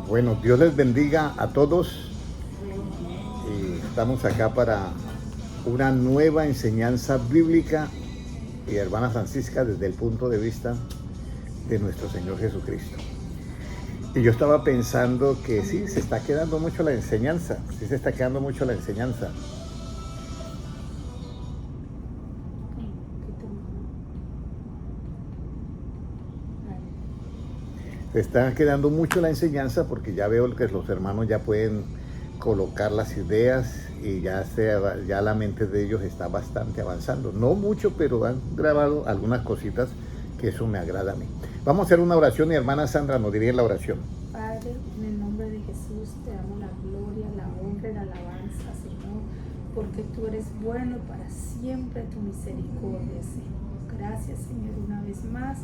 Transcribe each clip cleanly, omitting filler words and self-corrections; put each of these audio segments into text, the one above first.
Bueno, Dios les bendiga a todos. Estamos acá para una nueva enseñanza bíblica y hermana Francisca desde el punto de vista de nuestro Señor Jesucristo. Y yo estaba pensando que sí, se está quedando mucho la enseñanza, sí se está quedando mucho la enseñanza. Se está quedando mucho la enseñanza porque ya veo que los hermanos ya pueden colocar las ideas y ya la mente de ellos está bastante avanzando. No mucho, pero han grabado algunas cositas que eso me agrada a mí. Vamos a hacer una oración y hermana Sandra nos diría la oración. Padre, en el nombre de Jesús te damos la gloria, la honra y la alabanza, Señor, porque tú eres bueno y para siempre tu misericordia, Señor. Gracias, Señor, una vez más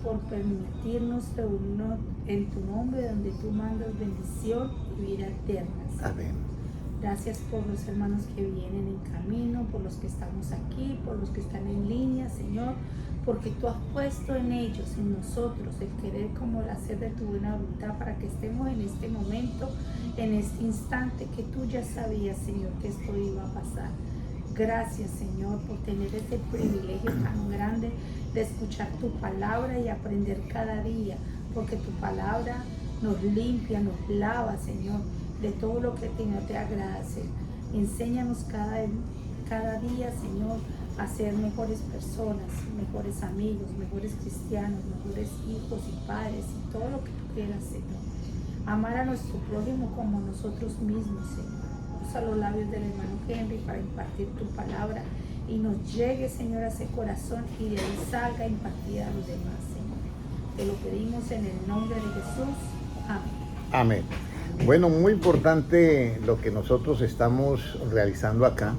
por permitirnos reunirnos en tu nombre, donde tú mandas bendición y vida eterna, Señor. Amén. Gracias por los hermanos que vienen en camino, por los que estamos aquí, por los que están en línea, Señor, porque tú has puesto en ellos, en nosotros, el querer como el hacer de tu buena voluntad para que estemos en este momento, en este instante que tú ya sabías, Señor, que esto iba a pasar. Gracias, Señor, por tener este privilegio tan grande de escuchar tu palabra y aprender cada día, porque tu palabra nos limpia, nos lava, Señor, de todo lo que no te agrada, Señor. Enséñanos cada día, Señor, a ser mejores personas, mejores amigos, mejores cristianos, mejores hijos y padres y todo lo que tú quieras, Señor. Amar a nuestro prójimo como nosotros mismos, Señor. Usa los labios del hermano Henry para impartir tu palabra y nos llegue, Señor, a ese corazón y de ahí salga impartida a los demás, Señor. Te lo pedimos en el nombre de Jesús. Amén. Amén. Bueno, muy importante lo que nosotros estamos realizando acá,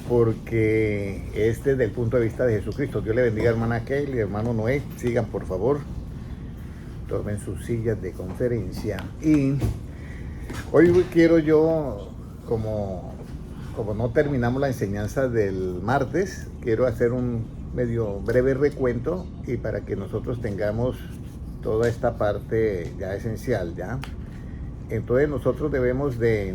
porque es desde el punto de vista de Jesucristo. Dios le bendiga, hermana Kelly, hermano Noé. Sigan, por favor. Tomen sus sillas de conferencia. Y hoy quiero yo, como no terminamos la enseñanza del martes, quiero hacer un medio breve recuento y para que nosotros tengamos toda esta parte ya esencial, ¿ya? Entonces nosotros debemos de...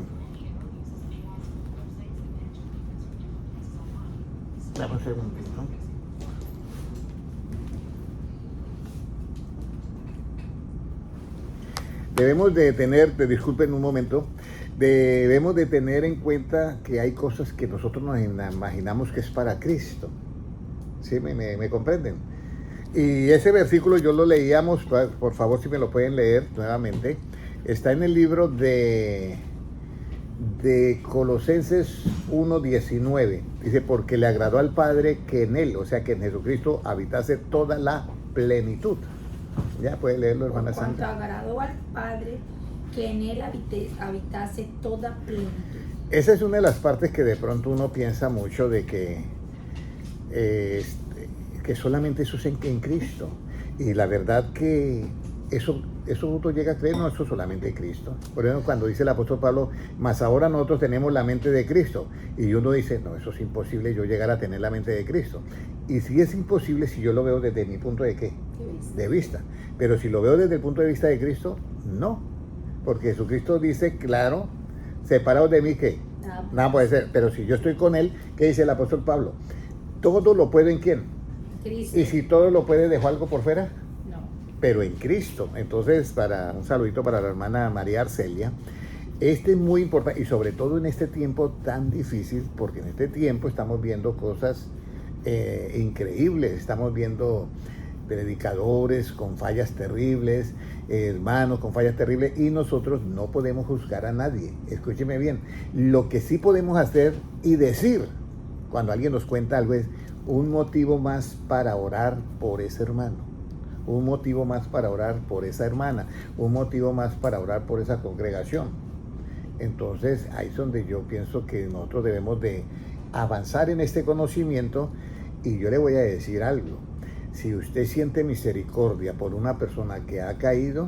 Dame un segundito. Debemos de tener, disculpen un momento, debemos de tener en cuenta que hay cosas que nosotros nos imaginamos que es para Cristo. ¿Sí? ¿Me comprenden? Y ese versículo yo lo leíamos, por favor si me lo pueden leer nuevamente. Está en el libro de Colosenses 1:19. Dice, porque le agradó al Padre que en él, o sea que en Jesucristo, habitase toda la plenitud. Ya puede leerlo, hermana Sandra. Cuanto agradó al Padre que en él habitase toda plenitud. Esa es una de las partes que de pronto uno piensa mucho de que solamente eso es en Cristo. Y la verdad que eso uno llega a creer, no, eso solamente en Cristo. Por ejemplo, cuando dice el apóstol Pablo, mas ahora nosotros tenemos la mente de Cristo. Y uno dice, no, eso es imposible yo llegar a tener la mente de Cristo. Y sí es imposible si yo lo veo desde mi punto de ¿qué? De vista. Pero si lo veo desde el punto de vista de Cristo, no. Porque Jesucristo dice, claro, separados de mí, ¿qué? Nada puede ser. Pero si yo estoy con él, ¿qué dice el apóstol Pablo? Todo lo puede en ¿quién? Cristo. Y si todo lo puede, ¿dejó algo por fuera? No. Pero en Cristo. Entonces, un saludito para la hermana María Arcelia. Este es muy importante y sobre todo en este tiempo tan difícil, porque en este tiempo estamos viendo cosas increíbles. Estamos viendo predicadores con fallas terribles, hermanos con fallas terribles, y nosotros no podemos juzgar a nadie. Escúcheme bien, lo que sí podemos hacer y decir cuando alguien nos cuenta algo es un motivo más para orar por ese hermano, un motivo más para orar por esa hermana, un motivo más para orar por esa congregación. Entonces ahí es donde yo pienso que nosotros debemos de avanzar en este conocimiento. Y yo le voy a decir algo: si usted siente misericordia por una persona que ha caído,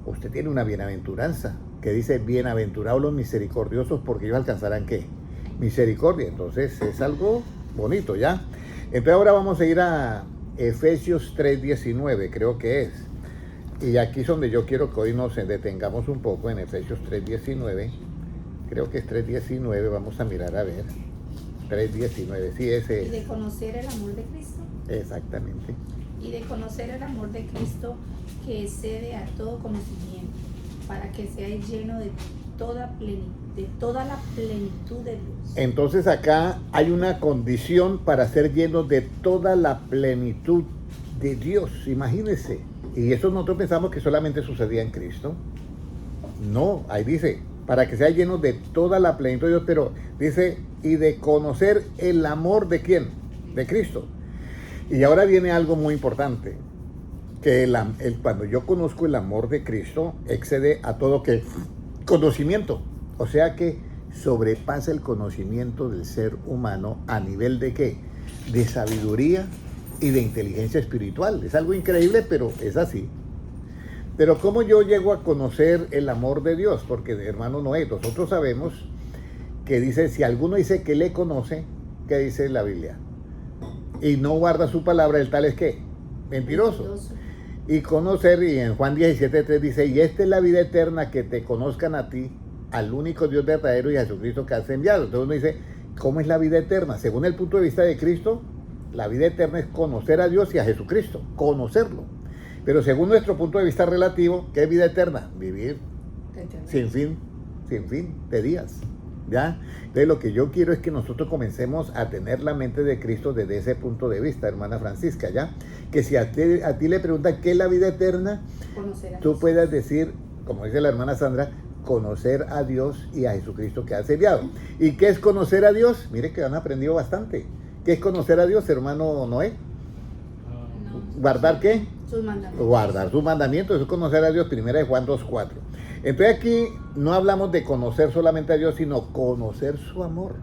usted tiene una bienaventuranza que dice, bienaventurados los misericordiosos, porque ellos alcanzarán ¿qué? Misericordia. Entonces es algo bonito, ¿ya? Entonces ahora vamos a ir a Efesios 3:19, creo que es. Y aquí es donde yo quiero que hoy nos detengamos un poco en Efesios 3:19. Creo que es 3:19, vamos a mirar a ver. 3:19, sí, ese Y es. de conocer el amor de Cristo. Exactamente. Y de conocer el amor de Cristo que excede a todo conocimiento, para que seáis lleno de toda la plenitud de Dios. Entonces acá hay una condición para ser llenos de toda la plenitud de Dios, imagínense. Y eso nosotros pensamos que solamente sucedía en Cristo. No, ahí dice, para que sea lleno de toda la plenitud de Dios, pero dice, y de conocer el amor de ¿quién? De Cristo. Y ahora viene algo muy importante, que cuando yo conozco el amor de Cristo, excede a todo que conocimiento. O sea que sobrepasa el conocimiento del ser humano a nivel de ¿qué? De sabiduría y de inteligencia espiritual. Es algo increíble, pero es así. Pero ¿cómo yo llego a conocer el amor de Dios? Porque, hermano Noé, nosotros sabemos que dice, si alguno dice que le conoce, ¿qué dice la Biblia? Y no guarda su palabra, el tal es ¿qué? Mentiroso. Y conocer, y en Juan 17:3 dice, y esta es la vida eterna, que te conozcan a ti, al único Dios verdadero y a Jesucristo que has enviado. Entonces uno dice, ¿cómo es la vida eterna? Según el punto de vista de Cristo, la vida eterna es conocer a Dios y a Jesucristo, conocerlo. Pero según nuestro punto de vista relativo, ¿qué es vida eterna? Vivir sin fin de días. ¿Ya? Entonces lo que yo quiero es que nosotros comencemos a tener la mente de Cristo desde ese punto de vista, hermana Francisca, ¿ya? Que si a ti le preguntan qué es la vida eterna, tú puedas decir, como dice la hermana Sandra, conocer a Dios y a Jesucristo que has enviado. ¿Y qué es conocer a Dios? Mire que han aprendido bastante. ¿Qué es conocer a Dios, hermano Noé? ¿Guardar qué? Sus mandamientos. Guardar sus mandamientos, eso es conocer a Dios, 1 Juan 2:4. Entonces aquí no hablamos de conocer solamente a Dios, sino conocer su amor.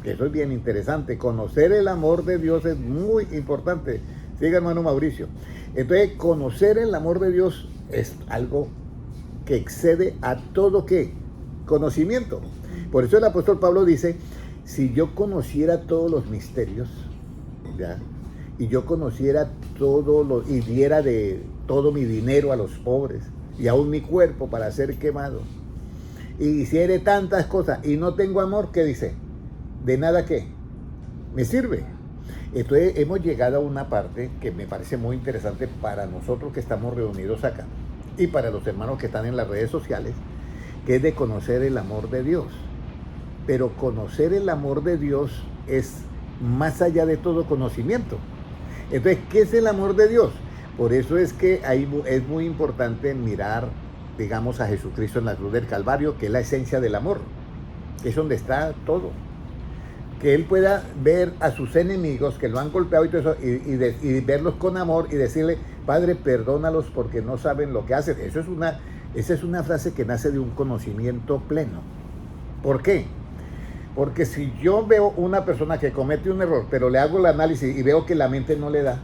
Eso es bien interesante. Conocer el amor de Dios es muy importante. Siga, hermano Mauricio. Entonces, conocer el amor de Dios es algo que excede a todo ¿qué? Conocimiento. Por eso el apóstol Pablo dice, si yo conociera todos los misterios, ¿ya? Y yo conociera y diera de todo mi dinero a los pobres, y aún mi cuerpo para ser quemado, y hiciere tantas cosas, y no tengo amor, ¿qué dice? De nada ¿qué? Me sirve. Entonces hemos llegado a una parte que me parece muy interesante para nosotros que estamos reunidos acá, y para los hermanos que están en las redes sociales, que es de conocer el amor de Dios. Pero conocer el amor de Dios es más allá de todo conocimiento. Entonces, ¿qué es el amor de Dios? Por eso es que ahí es muy importante mirar, digamos, a Jesucristo en la cruz del Calvario, que es la esencia del amor, que es donde está todo. Que Él pueda ver a sus enemigos que lo han golpeado y todo eso, y verlos con amor y decirle, Padre, perdónalos porque no saben lo que hacen. Esa es una frase que nace de un conocimiento pleno. ¿Por qué? Porque si yo veo una persona que comete un error, pero le hago el análisis y veo que la mente no le da,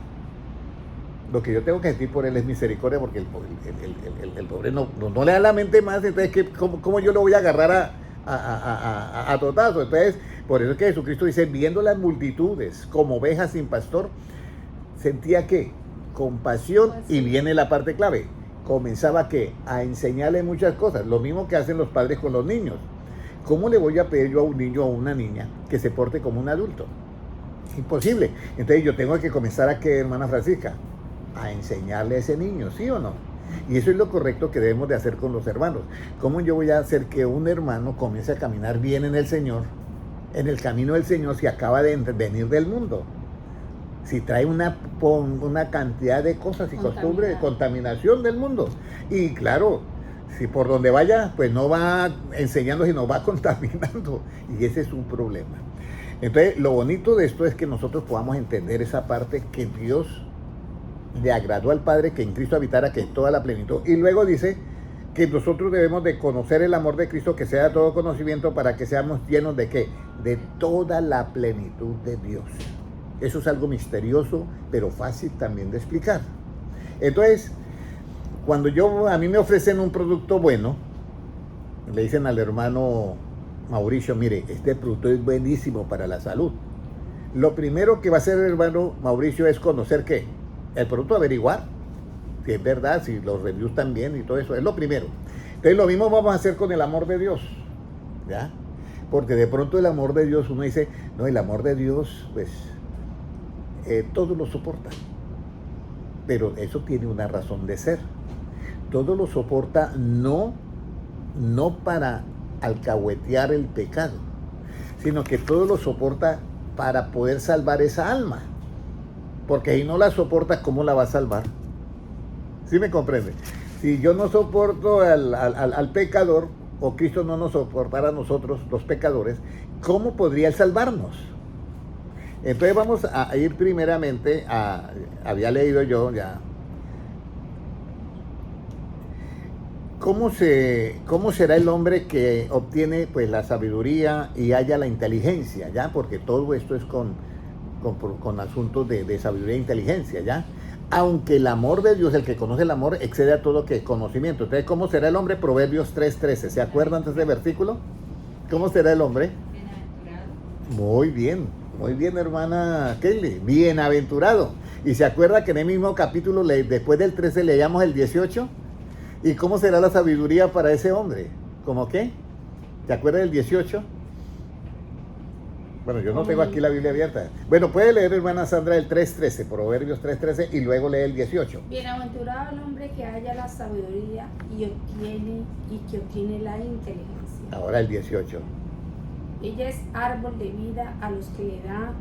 lo que yo tengo que sentir por él es misericordia, porque el pobre no le da la mente más. Entonces, ¿cómo yo lo voy a agarrar a totazo? Entonces, por eso es que Jesucristo dice, viendo las multitudes como ovejas sin pastor, sentía que compasión, y viene la parte clave, comenzaba que a enseñarle muchas cosas, lo mismo que hacen los padres con los niños. ¿Cómo le voy a pedir yo a un niño o a una niña que se porte como un adulto? Imposible. Entonces yo tengo que comenzar a ¿qué, hermana Francisca? A enseñarle a ese niño, ¿sí o no? Y eso es lo correcto que debemos de hacer con los hermanos. ¿Cómo yo voy a hacer que un hermano comience a caminar bien en el Señor, en el camino del Señor, si acaba de venir del mundo? Si trae una cantidad de cosas y costumbres de contaminación del mundo. Y claro, si por donde vaya, pues no va enseñando, sino va contaminando. Y ese es un problema. Entonces, lo bonito de esto es que nosotros podamos entender esa parte que Dios le agradó al Padre, que en Cristo habitara, que es toda la plenitud. Y luego dice que nosotros debemos de conocer el amor de Cristo, que sea todo conocimiento, para que seamos llenos de ¿qué? De toda la plenitud de Dios. Eso es algo misterioso, pero fácil también de explicar. Entonces, cuando a mí me ofrecen un producto bueno, le dicen al hermano Mauricio, mire, este producto es buenísimo para la salud. Lo primero que va a hacer el hermano Mauricio es conocer ¿qué? El producto, averiguar. si es verdad, si los reviews también y todo eso, es lo primero. Entonces lo mismo vamos a hacer con el amor de Dios, ¿ya? Porque de pronto el amor de Dios, uno dice, no, el amor de Dios, pues, todo lo soporta. Pero eso tiene una razón de ser. Todo lo soporta no para alcahuetear el pecado, sino que todo lo soporta para poder salvar esa alma. Porque si no la soporta, ¿cómo la va a salvar? ¿Sí me comprende? Si yo no soporto al pecador, o Cristo no nos soportara a nosotros, los pecadores, ¿cómo podría Él salvarnos? Entonces vamos a ir primeramente había leído yo ya, ¿cómo será el hombre que obtiene pues la sabiduría y haya la inteligencia? ¿Ya? Porque todo esto es con asuntos de sabiduría e inteligencia, ¿ya? Aunque el amor de Dios, el que conoce el amor, excede a todo que conocimiento. Entonces, ¿cómo será el hombre? Proverbios 3:13. ¿Se acuerdan de ese versículo? ¿Cómo será el hombre? Bienaventurado. Muy bien, hermana Kelly. Bienaventurado. ¿Y se acuerda que en el mismo capítulo, después del 13, leíamos el 18? ¿Y cómo será la sabiduría para ese hombre? ¿Cómo qué? ¿Se acuerda del 18? Bueno, yo no tengo aquí la Biblia abierta. Bueno, puede leer, hermana Sandra, el 3:13, Proverbios 3:13, y luego lee el 18. Bienaventurado el hombre que haya la sabiduría y que obtiene la inteligencia. Ahora el 18. Ella es árbol de vida a los que le da,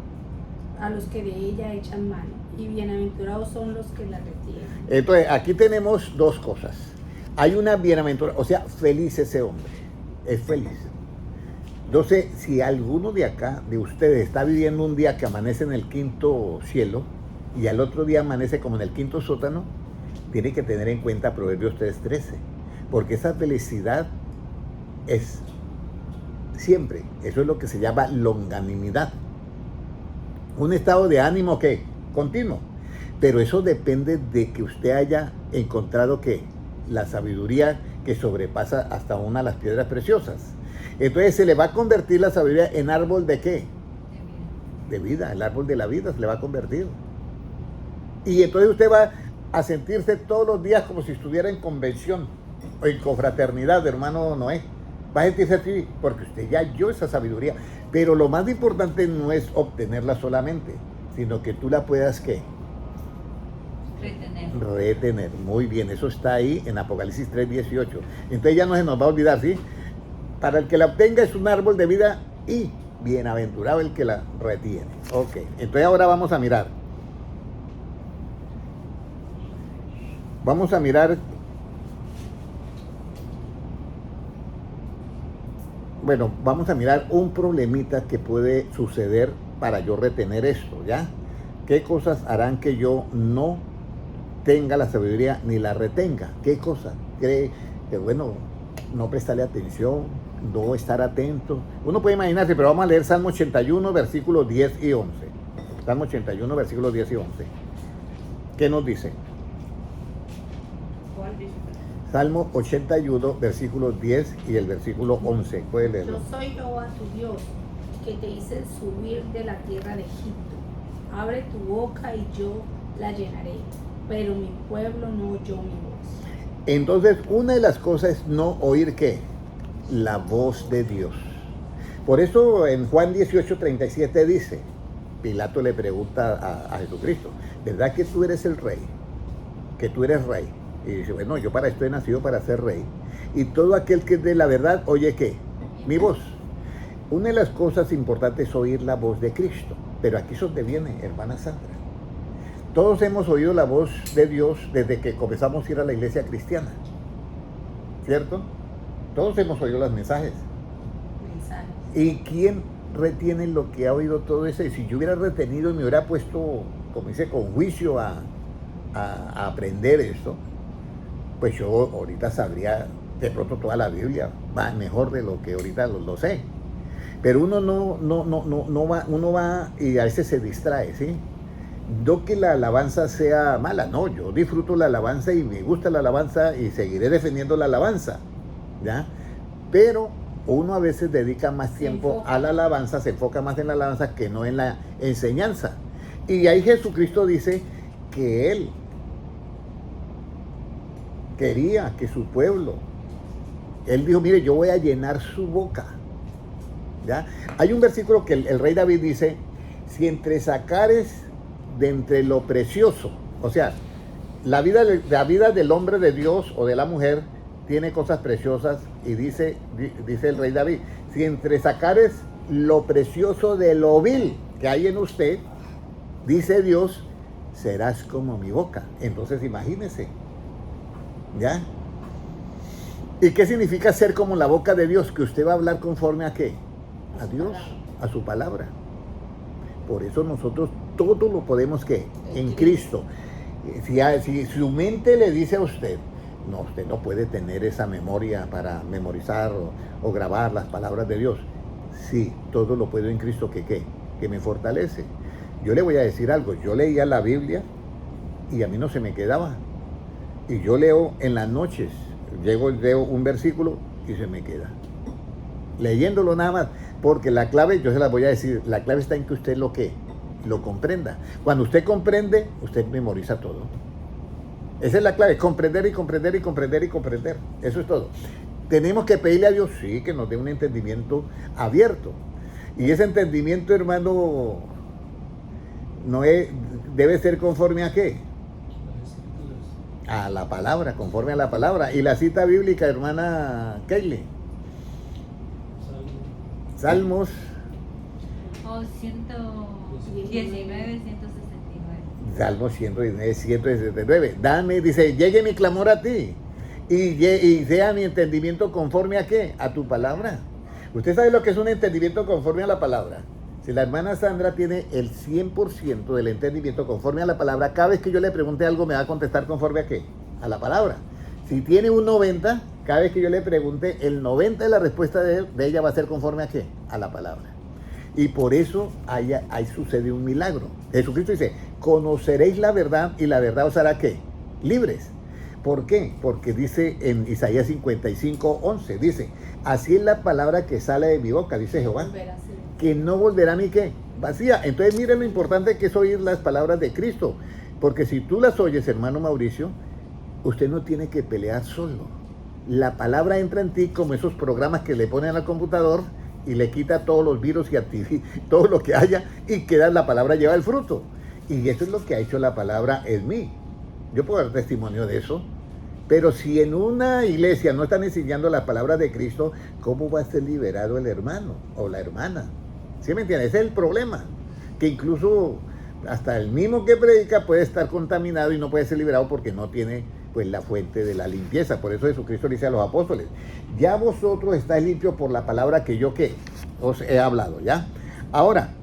a los que de ella echan mano, y bienaventurados son los que la retienen. Entonces, aquí tenemos dos cosas. Hay una bienaventura, o sea, feliz ese hombre, es feliz. Entonces, si alguno de acá, de ustedes, está viviendo un día que amanece en el quinto cielo y al otro día amanece como en el quinto sótano, tiene que tener en cuenta Proverbios 3:13, porque esa felicidad es siempre, eso es lo que se llama longanimidad. Un estado de ánimo que continuo, pero eso depende de que usted haya encontrado que la sabiduría que sobrepasa hasta una de las piedras preciosas. Entonces se le va a convertir la sabiduría en árbol de ¿qué? De vida, el árbol de la vida se le va a convertir. Y entonces usted va a sentirse todos los días como si estuviera en convención o en confraternidad, hermano Noé. Va a sentirse así porque usted ya halló esa sabiduría. Pero lo más importante no es obtenerla solamente, sino que tú la puedas ¿qué? Retener. Muy bien, eso está ahí en Apocalipsis 3:18. Entonces ya no se nos va a olvidar, ¿sí? Para el que la obtenga es un árbol de vida y bienaventurado el que la retiene. Ok, entonces ahora vamos a mirar. Vamos a mirar. Bueno, vamos a mirar un problemita que puede suceder para yo retener esto, ¿ya? ¿Qué cosas harán que yo no tenga la sabiduría ni la retenga? ¿Qué cosas? Cree que, bueno, no prestarle atención, no estar atento. Uno puede imaginarse, pero vamos a leer Salmo 81, versículos 10 y 11. Salmo 81, versículos 10 y 11. ¿Qué nos dice? ¿Cuál dice? Salmo 81, versículos 10 y el versículo 11. Puede leerlo. Yo soy Jehová tu Dios, que te hice subir de la tierra de Egipto. Abre tu boca y yo la llenaré, pero mi pueblo no oyó mi voz. Entonces, una de las cosas es no oír ¿qué? La voz de Dios. Por eso en Juan 18:37 dice, Pilato le pregunta a Jesucristo, ¿verdad que tú eres el rey? Que tú eres rey. Y dice, bueno, yo para esto he nacido para ser rey. Y todo aquel que es de la verdad, oye ¿qué? Mi voz. Una de las cosas importantes es oír la voz de Cristo. Pero aquí es donde viene, hermana Sandra. Todos hemos oído la voz de Dios desde que comenzamos a ir a la iglesia cristiana. ¿Cierto? Todos hemos oído los mensajes. ¿Y quién retiene lo que ha oído todo eso? Y si yo hubiera retenido y me hubiera puesto, como dice, con juicio a aprender esto, pues yo ahorita sabría de pronto toda la Biblia, mejor de lo que ahorita lo sé. Pero uno no va, uno va y a veces se distrae, ¿sí? No que la alabanza sea mala, no, yo disfruto la alabanza y me gusta la alabanza y seguiré defendiendo la alabanza, ¿ya? Pero uno a veces dedica más tiempo a la alabanza, se enfoca más en la alabanza que no en la enseñanza. Y ahí Jesucristo dice que Él quería que su pueblo, él dijo, mire, yo voy a llenar su boca. ¿Ya? Hay un versículo que el rey David dice, si entre sacares de entre lo precioso, o sea, la vida del hombre de Dios o de la mujer tiene cosas preciosas, y dice el rey David, si entre sacares lo precioso de lo vil que hay en usted, dice Dios, serás como mi boca. Entonces imagínese, ¿ya? ¿Y qué significa ser como la boca de Dios? Que usted va a hablar conforme a qué, a Dios, a su palabra. Por eso nosotros todo lo podemos, ¿qué? En Cristo. Si su mente le dice a usted, no, usted no puede tener esa memoria para memorizar o grabar las palabras de Dios. Sí, todo lo puedo en Cristo que me fortalece. Yo le voy a decir algo, yo leía la Biblia y a mí no se me quedaba. Y yo leo en las noches, leo un versículo y se me queda. Leyéndolo nada más, porque la clave, yo se la voy a decir, la clave está en que usted lo comprenda. Cuando usted comprende, usted memoriza todo. Esa es la clave, comprender y comprender y comprender y comprender. Eso es todo. Tenemos que pedirle a Dios, sí, que nos dé un entendimiento abierto. Y ese entendimiento, hermano, debe ser conforme a qué? A la palabra, conforme a la palabra. Y la cita bíblica, hermana Kaylee. Salmos. 119, 169. Salmos 119, 169. Dame, dice, llegue mi clamor a ti. Y sea mi entendimiento conforme a qué? A tu palabra. ¿Usted sabe lo que es un entendimiento conforme a la palabra? Si la hermana Sandra tiene el 100% del entendimiento conforme a la palabra, cada vez que yo le pregunte algo me va a contestar conforme a qué? A la palabra. Si tiene un 90, cada vez que yo le pregunte, el 90 de la respuesta de ella va a ser conforme a qué? A la palabra. Y por eso ahí sucede un milagro. Jesucristo dice, conoceréis la verdad y la verdad os hará ¿qué? Libres. ¿Por qué? Porque dice en Isaías 55:11, dice, así es la palabra que sale de mi boca, dice Jehová, que no volverá a mí ¿qué? Vacía. Entonces miren lo importante que es oír las palabras de Cristo, porque si tú las oyes, hermano Mauricio, usted no tiene que pelear solo. La palabra entra en ti como esos programas que le ponen al computador y le quita todos los virus y todo lo que haya, y queda la palabra, lleva el fruto. Y eso es lo que ha hecho la palabra en mí. Yo puedo dar testimonio de eso. Pero si en una iglesia no están enseñando la palabra de Cristo, ¿cómo va a ser liberado el hermano o la hermana? ¿Sí me entiendes? Ese es el problema. Que incluso hasta el mismo que predica puede estar contaminado y no puede ser liberado porque no tiene pues la fuente de la limpieza. Por eso Jesucristo le dice a los apóstoles, ya vosotros estáis limpios por la palabra que yo ¿qué? Os he hablado, ¿ya? Ahora,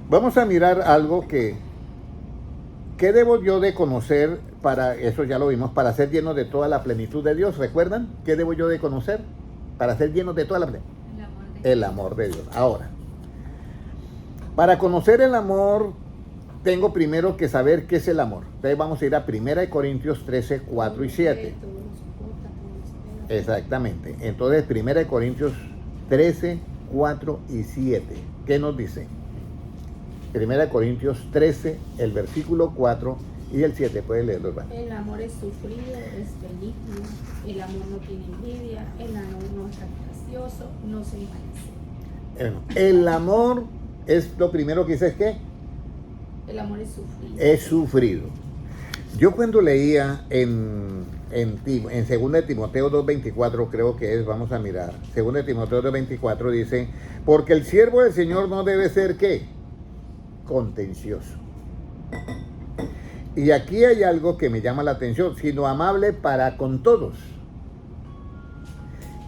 vamos a mirar algo ¿qué debo yo de conocer para, eso ya lo vimos, para ser lleno de toda la plenitud de Dios? ¿Recuerdan? ¿Qué debo yo de conocer para ser lleno de toda la plenitud? El amor de Dios. Ahora, para conocer el amor, tengo primero que saber qué es el amor. Entonces vamos a ir a 1 Corintios 13, 4 y 7. Exactamente. Entonces 1 Corintios 13, 4 y 7. ¿Qué nos dice? 1 Corintios 13, el versículo 4 y el 7. Puede leerlo, hermano. El amor es sufrido, es benigno, el amor no tiene envidia, el amor no es gracioso, no se envanece. El amor es lo primero que dice, ¿es qué? El amor es sufrido. Es sufrido. Yo cuando leía en 2 de Timoteo 2:24, creo que es, vamos a mirar, 2 de Timoteo 2:24 dice, porque el siervo del Señor no debe ser ¿qué? Contencioso. Y aquí hay algo que me llama la atención, sino amable para con todos.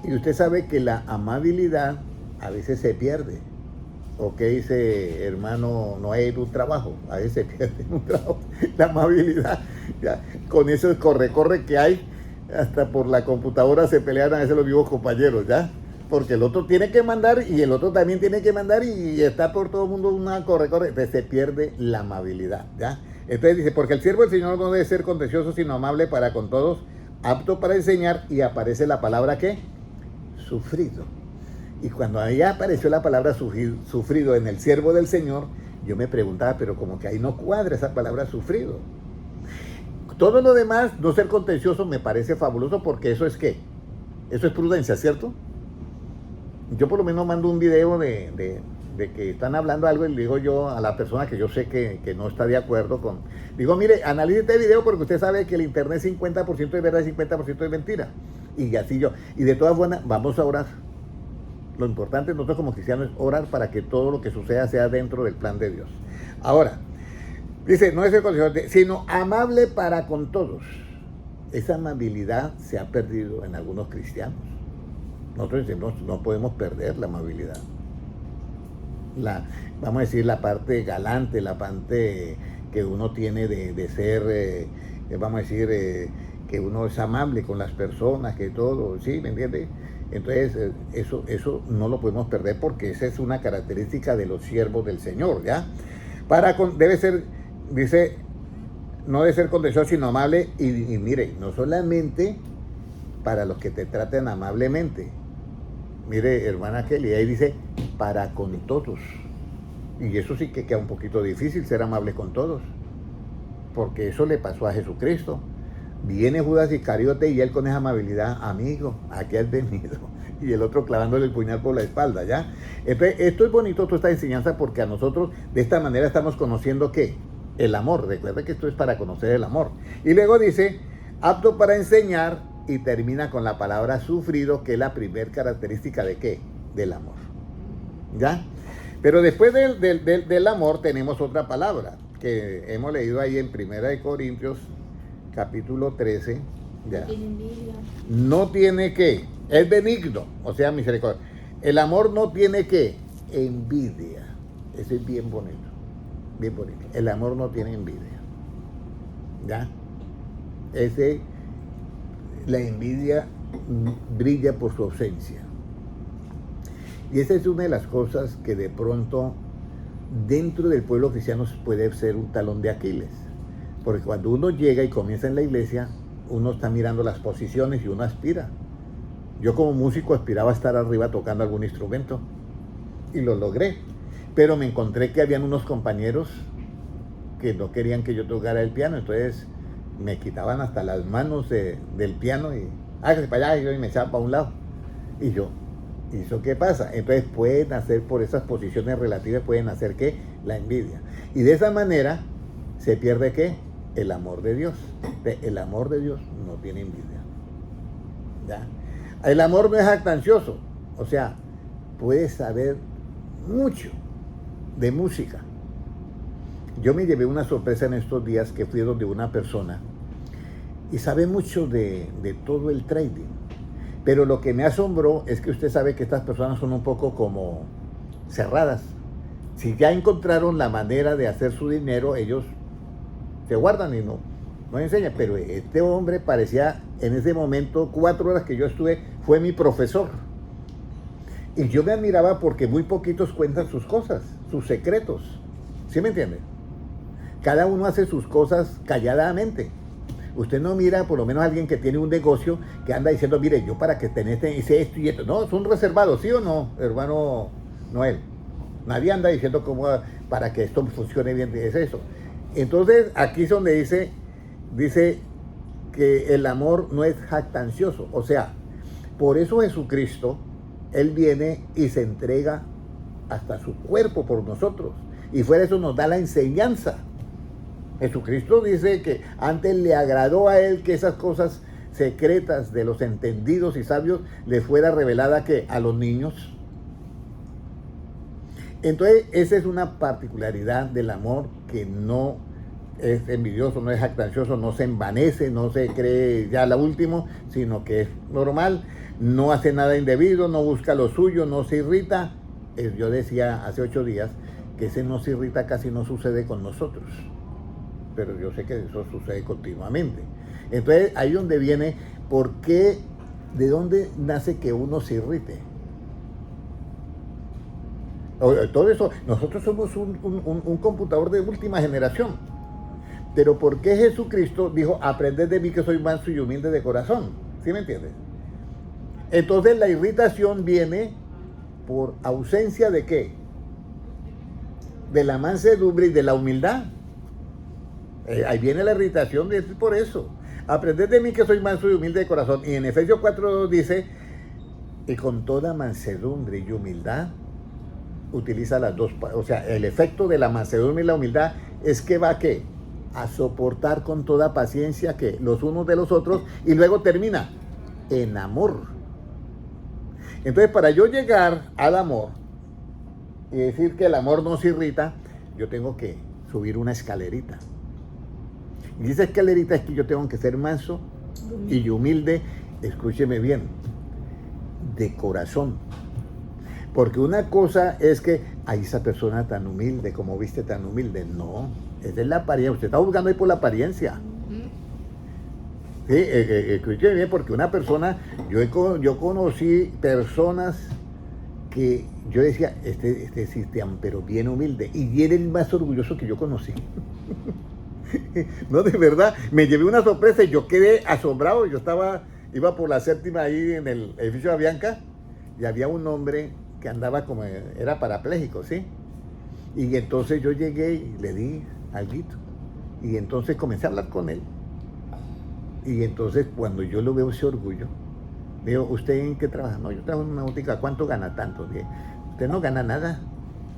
Y usted sabe que la amabilidad a veces se pierde. ¿O qué dice hermano Noé en un trabajo? A veces se pierde en un trabajo la amabilidad. Ya, con eso corre que hay, hasta por la computadora se pelean a veces los vivos compañeros, ¿ya? Porque el otro tiene que mandar y el otro también tiene que mandar y está por todo el mundo una corre. Entonces se pierde la amabilidad, ¿ya? Entonces dice, porque el siervo del Señor no debe ser contencioso, sino amable para con todos, apto para enseñar, y aparece la palabra ¿qué? Sufrido. Y cuando ahí apareció la palabra sufrido en el siervo del Señor, yo me preguntaba, pero como que ahí no cuadra esa palabra sufrido. Todo lo demás, no ser contencioso, me parece fabuloso porque eso es ¿qué? Eso es prudencia, ¿cierto? Yo por lo menos mando un video de que están hablando algo y le digo yo a la persona que yo sé que no está de acuerdo con... Digo, mire, analice este video porque usted sabe que el internet es 50% es verdad y 50% es mentira. Y así yo. Y de todas formas, vamos a orar. Lo importante nosotros como cristianos es orar para que todo lo que suceda sea dentro del plan de Dios. Ahora, dice, no es el consejo, sino amable para con todos. Esa amabilidad se ha perdido en algunos cristianos. Nosotros decimos, no podemos perder la amabilidad. Vamos a decir, la parte galante, la parte que uno tiene de ser, vamos a decir, que uno es amable con las personas, que todo, ¿sí? ¿Me entiende? Entonces, eso no lo podemos perder porque esa es una característica de los siervos del Señor, ¿ya? Debe ser, dice, no debe ser contencioso, sino amable, y mire, no solamente para los que te traten amablemente. Mire, hermana Kelly, ahí dice, para con todos. Y eso sí que queda un poquito difícil, ser amable con todos. Porque eso le pasó a Jesucristo. Viene Judas Iscariote y él con esa amabilidad, amigo, aquí has venido. Y el otro clavándole el puñal por la espalda, ¿ya? Entonces, esto es bonito, toda esta enseñanza, porque a nosotros de esta manera estamos conociendo ¿qué? El amor. Recuerda que esto es para conocer el amor. Y luego dice, apto para enseñar, y termina con la palabra sufrido, que es la primer característica de ¿qué? Del amor. ¿Ya? Pero después del amor tenemos otra palabra que hemos leído ahí en 1 Corintios capítulo 13. ¿Ya? No tiene envidia. No tiene ¿qué? Es benigno, o sea, misericordia. El amor no tiene ¿qué? Envidia. Eso es bien bonito. Bien bonito. El amor no tiene envidia. ¿Ya? La envidia brilla por su ausencia. Y esa es una de las cosas que de pronto dentro del pueblo cristiano puede ser un talón de Aquiles. Porque cuando uno llega y comienza en la iglesia, uno está mirando las posiciones y uno aspira. Yo como músico aspiraba a estar arriba tocando algún instrumento y lo logré. Pero me encontré que habían unos compañeros que no querían que yo tocara el piano, entonces me quitaban hasta las manos del piano y hágase para allá y me echaba para un lado. Y yo, ¿y eso qué pasa? Entonces pueden hacer por esas posiciones relativas, pueden hacer ¿qué? La envidia. Y de esa manera se pierde ¿qué? El amor de Dios. El amor de Dios no tiene envidia. ¿Ya? El amor no es jactancioso. O sea, puedes saber mucho de música. Yo me llevé una sorpresa en estos días que fui donde una persona y sabe mucho de todo el trading. Pero lo que me asombró es que usted sabe que estas personas son un poco como cerradas. Si ya encontraron la manera de hacer su dinero, ellos se guardan y no enseñan. Pero este hombre parecía, en ese momento, 4 horas que yo estuve, fue mi profesor. Y yo me admiraba porque muy poquitos cuentan sus cosas, sus secretos. ¿Sí me entiende? Cada uno hace sus cosas calladamente. Usted no mira, por lo menos alguien que tiene un negocio que anda diciendo, mire, yo para que hice esto y esto. No, son reservados, ¿sí o no, hermano Noel? Nadie anda diciendo cómo para que esto funcione bien, es eso. Entonces, aquí es donde dice que el amor no es jactancioso. O sea, por eso Jesucristo, Él viene y se entrega hasta su cuerpo por nosotros. Y fuera de eso nos da la enseñanza. Jesucristo dice que antes le agradó a Él que esas cosas secretas de los entendidos y sabios le fuera revelada que a los niños. Entonces, esa es una particularidad del amor, que no es envidioso, no es jactancioso, no se envanece, no se cree ya la última, sino que es normal, no hace nada indebido, no busca lo suyo, no se irrita. Yo decía hace 8 días que ese no se irrita casi no sucede con nosotros, pero yo sé que eso sucede continuamente. Entonces, ahí donde viene, ¿por qué? ¿De dónde nace que uno se irrite? Todo eso, nosotros somos un computador de última generación. Pero ¿por qué Jesucristo dijo, aprended de mí que soy manso y humilde de corazón? ¿Sí me entiendes? Entonces la irritación viene por ausencia de ¿qué? De la mansedumbre y de la humildad. Ahí viene la irritación, es por eso. Aprended de mí que soy manso y humilde de corazón. Y en Efesios 4:2 dice, y con toda mansedumbre y humildad, utiliza las dos. O sea, el efecto de la mansedumbre y la humildad es que va a ¿qué? A soportar con toda paciencia que los unos de los otros, y luego termina en amor. Entonces, para yo llegar al amor y decir que el amor nos irrita, yo tengo que subir una escalerita. Y esa escalerita es que yo tengo que ser manso y humilde, escúcheme bien, de corazón. Porque una cosa es que, ay, esa persona tan humilde, como viste tan humilde. No, esa es la apariencia. Usted está buscando ahí por la apariencia. Sí, escúcheme bien, porque una persona, yo conocí personas que yo decía, este sí, pero bien humilde, y era el más orgulloso que yo conocí. No, de verdad, me llevé una sorpresa y yo quedé asombrado. Iba por la séptima ahí en el edificio de Avianca, y había un hombre que andaba como, era parapléjico, ¿sí? Y entonces yo llegué y le di alguito, y entonces comencé a hablar con él. Y entonces cuando yo lo veo ese orgullo, digo, ¿usted en qué trabaja? No, yo trabajo en una botica. ¿Cuánto gana? Tanto. Dije, usted no gana nada,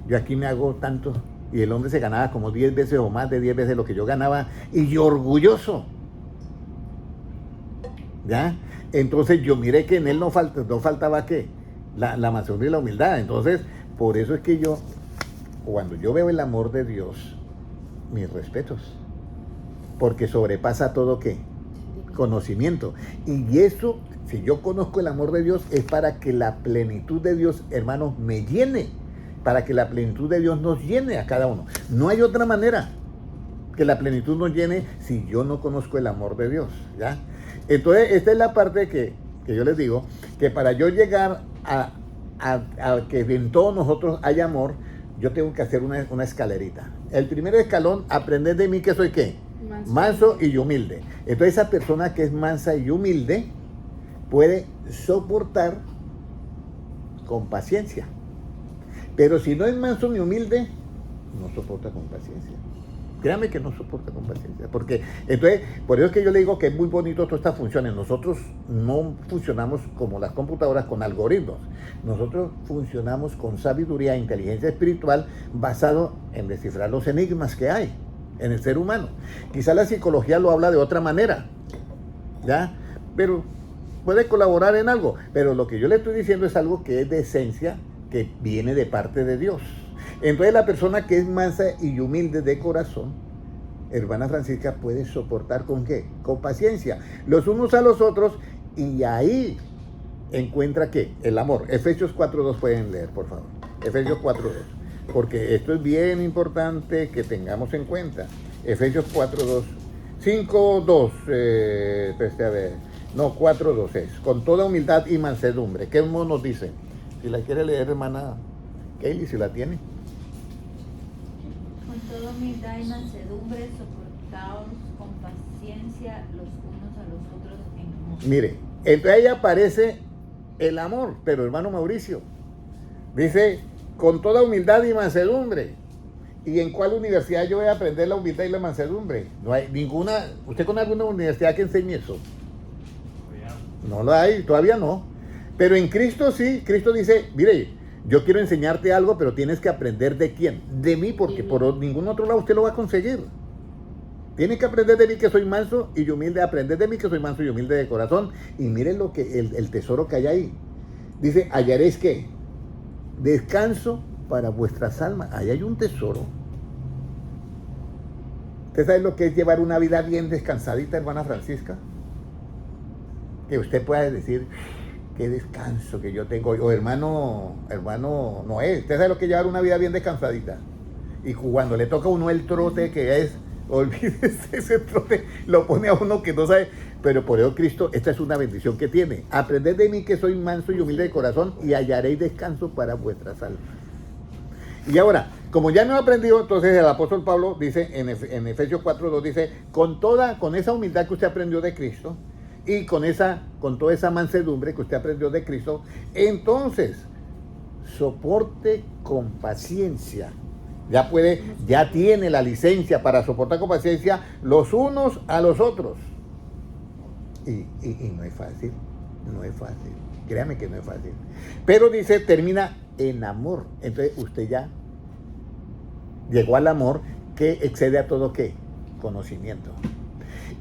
yo aquí me hago tanto. Y el hombre se ganaba como 10 veces o más de 10 veces lo que yo ganaba, y yo orgulloso. ¿Ya? Entonces yo miré que en él no faltaba ¿qué? La mansedumbre y la humildad. Entonces, por eso es que yo, cuando yo veo el amor de Dios, mis respetos, porque sobrepasa todo ¿qué? Conocimiento. Y eso, si yo conozco el amor de Dios, es para que la plenitud de Dios, hermanos, me llene, para que la plenitud de Dios nos llene a cada uno. No hay otra manera que la plenitud nos llene si yo no conozco el amor de Dios, ¿ya? Entonces, esta es la parte que yo les digo, que para yo llegar a que en todos nosotros haya amor, yo tengo que hacer una escalerita. El primer escalón, aprender de mí que soy ¿qué? Manso y humilde. Entonces, esa persona que es mansa y humilde puede soportar con paciencia. Pero si no es manso ni humilde, no soporta con paciencia. Créame que no soporta con paciencia. Porque, entonces, por eso es que yo le digo que es muy bonito todas estas funciones. Nosotros no funcionamos como las computadoras con algoritmos. Nosotros funcionamos con sabiduría e inteligencia espiritual basado en descifrar los enigmas que hay en el ser humano. Quizá la psicología lo habla de otra manera, ¿ya? Pero puede colaborar en algo. Pero lo que yo le estoy diciendo es algo que es de esencia, que viene de parte de Dios. Entonces la persona que es mansa y humilde de corazón, hermana Francisca, puede soportar ¿con qué? Con paciencia, los unos a los otros, y ahí encuentra ¿qué? El amor. Efesios 4:2 pueden leer, por favor. Efesios 4:2, porque esto es bien importante que tengamos en cuenta. Efesios 4:2, 5:2, a ver, no, 4:2 es, con toda humildad y mansedumbre. ¿Qué nos dice? Si la quiere leer, hermana Kaylee, si la tiene. Con toda humildad y mansedumbre, soportaos con paciencia los unos a los otros en amor. Mire, entre ahí aparece el amor, pero hermano Mauricio, dice, con toda humildad y mansedumbre. ¿Y en cuál universidad yo voy a aprender la humildad y la mansedumbre? No hay ninguna. ¿Usted con alguna universidad que enseñe eso? No lo hay, todavía no. Pero en Cristo sí, Cristo dice, mire, yo quiero enseñarte algo, pero tienes que aprender ¿de quién? De mí, porque por ningún otro lado usted lo va a conseguir. Tienes que aprender de mí que soy manso y humilde, aprender de mí que soy manso y humilde de corazón. Y miren lo que el tesoro que hay ahí. Dice, hallaréis ¿qué? Descanso para vuestras almas. Ahí hay un tesoro. ¿Usted sabe lo que es llevar una vida bien descansadita, hermana Francisca? Que usted pueda decir, qué descanso que yo tengo. O hermano Noé, ¿usted sabe lo que es llevar una vida bien descansadita? Y cuando le toca a uno el trote que es, olvídese ese trote, lo pone a uno que no sabe. Pero por eso Cristo, esta es una bendición que tiene. Aprended de mí que soy manso y humilde de corazón, y hallaréis descanso para vuestras almas. Y ahora, como ya no he aprendido, entonces el apóstol Pablo dice en Efesios 4:2, dice, con esa humildad que usted aprendió de Cristo, y con toda esa mansedumbre que usted aprendió de Cristo, entonces soporte con paciencia ya tiene la licencia para soportar con paciencia los unos a los otros. Y no es fácil, créame que no es fácil. Pero dice, termina en amor. Entonces usted ya llegó al amor que excede a todo ¿qué? Conocimiento.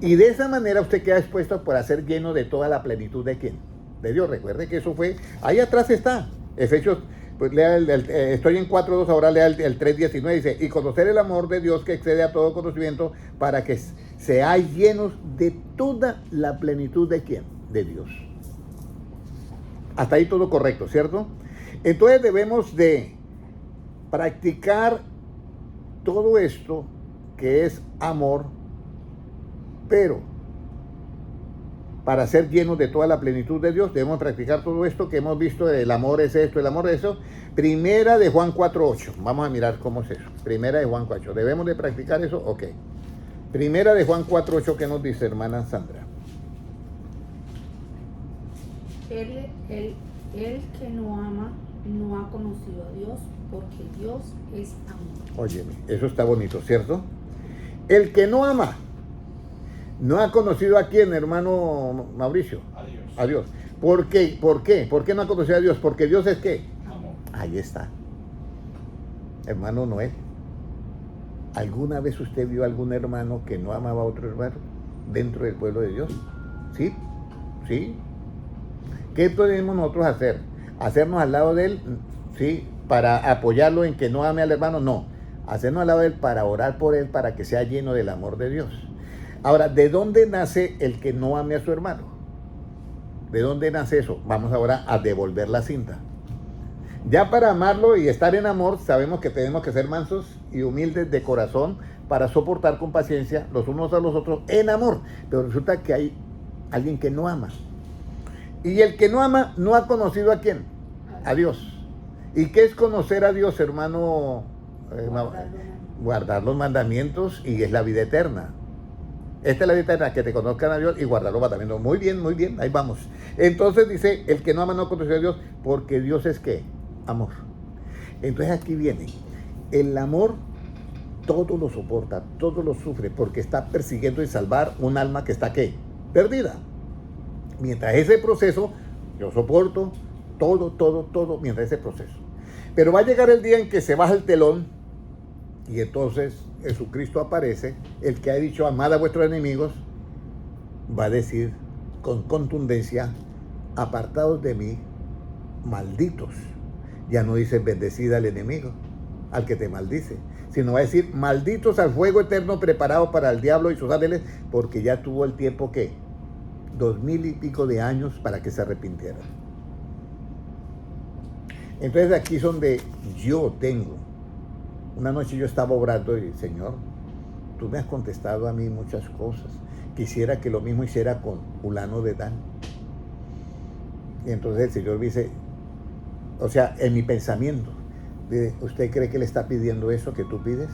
Y de esa manera usted queda expuesto para ser lleno de toda la plenitud de ¿quién? De Dios. Recuerde que eso fue, ahí atrás está, Efesios, pues lea estoy en 4.2, ahora lea el 3.19, dice, y conocer el amor de Dios que excede a todo conocimiento para que seáis llenos de toda la plenitud de ¿quién? De Dios. Hasta ahí todo correcto, ¿cierto? Entonces debemos de practicar todo esto que es amor, pero para ser llenos de toda la plenitud de Dios debemos practicar todo esto que hemos visto. El amor es esto, el amor es eso. Primera de Juan 4.8. Vamos a mirar cómo es eso. Primera de Juan 4.8. ¿Debemos de practicar eso? Ok. Primera de Juan 4.8, ¿qué nos dice, hermana Sandra? El que no ama no ha conocido a Dios, porque Dios es amor. Óyeme, eso está bonito, ¿cierto? El que no ama no ha conocido a quién, hermano Mauricio. A Dios. ¿Por qué? ¿Por qué? ¿Por qué no ha conocido a Dios? Porque Dios es ¿qué? Amor. Ahí está. Hermano Noel, ¿alguna vez usted vio a algún hermano que no amaba a otro hermano dentro del pueblo de Dios? ¿Sí? ¿Sí? ¿Qué podemos nosotros hacer? ¿Hacernos al lado de él? ¿Sí? ¿Para apoyarlo en que no ame al hermano? No. Hacernos al lado de él para orar por él, para que sea lleno del amor de Dios. Ahora, ¿de dónde nace el que no ame a su hermano? ¿De dónde nace eso? Vamos ahora a devolver la cinta. Ya para amarlo y estar en amor, sabemos que tenemos que ser mansos y humildes de corazón para soportar con paciencia los unos a los otros en amor. Pero resulta que hay alguien que no ama. Y el que no ama no ha conocido ¿a quién? A Dios. ¿Y qué es conocer a Dios, hermano? Guardar los mandamientos, y es la vida eterna. Esta es la vida eterna, que te conozcan a Dios y guardar los mandamientos. Muy bien, ahí vamos. Entonces dice, el que no ama no conoce a Dios, porque Dios es ¿qué? Amor. Entonces aquí viene, el amor todo lo soporta, todo lo sufre, porque está persiguiendo y salvar un alma que está ¿qué? Perdida. Mientras ese proceso, yo soporto todo, mientras ese proceso. Pero va a llegar el día en que se baja el telón, y entonces Jesucristo aparece, el que ha dicho amad a vuestros enemigos, va a decir con contundencia, apartados de mí, malditos. Ya no dice bendecida al enemigo, al que te maldice, sino va a decir malditos al fuego eterno preparado para el diablo y sus ángeles, porque ya tuvo el tiempo que 2000 y pico de años para que se arrepintiera. Entonces aquí es donde yo tengo. Una noche yo estaba orando y, Señor, tú me has contestado a mí muchas cosas. Quisiera que lo mismo hiciera con fulano de tal. Y entonces el Señor dice, o sea, en mi pensamiento, ¿usted cree que le está pidiendo eso que tú pides?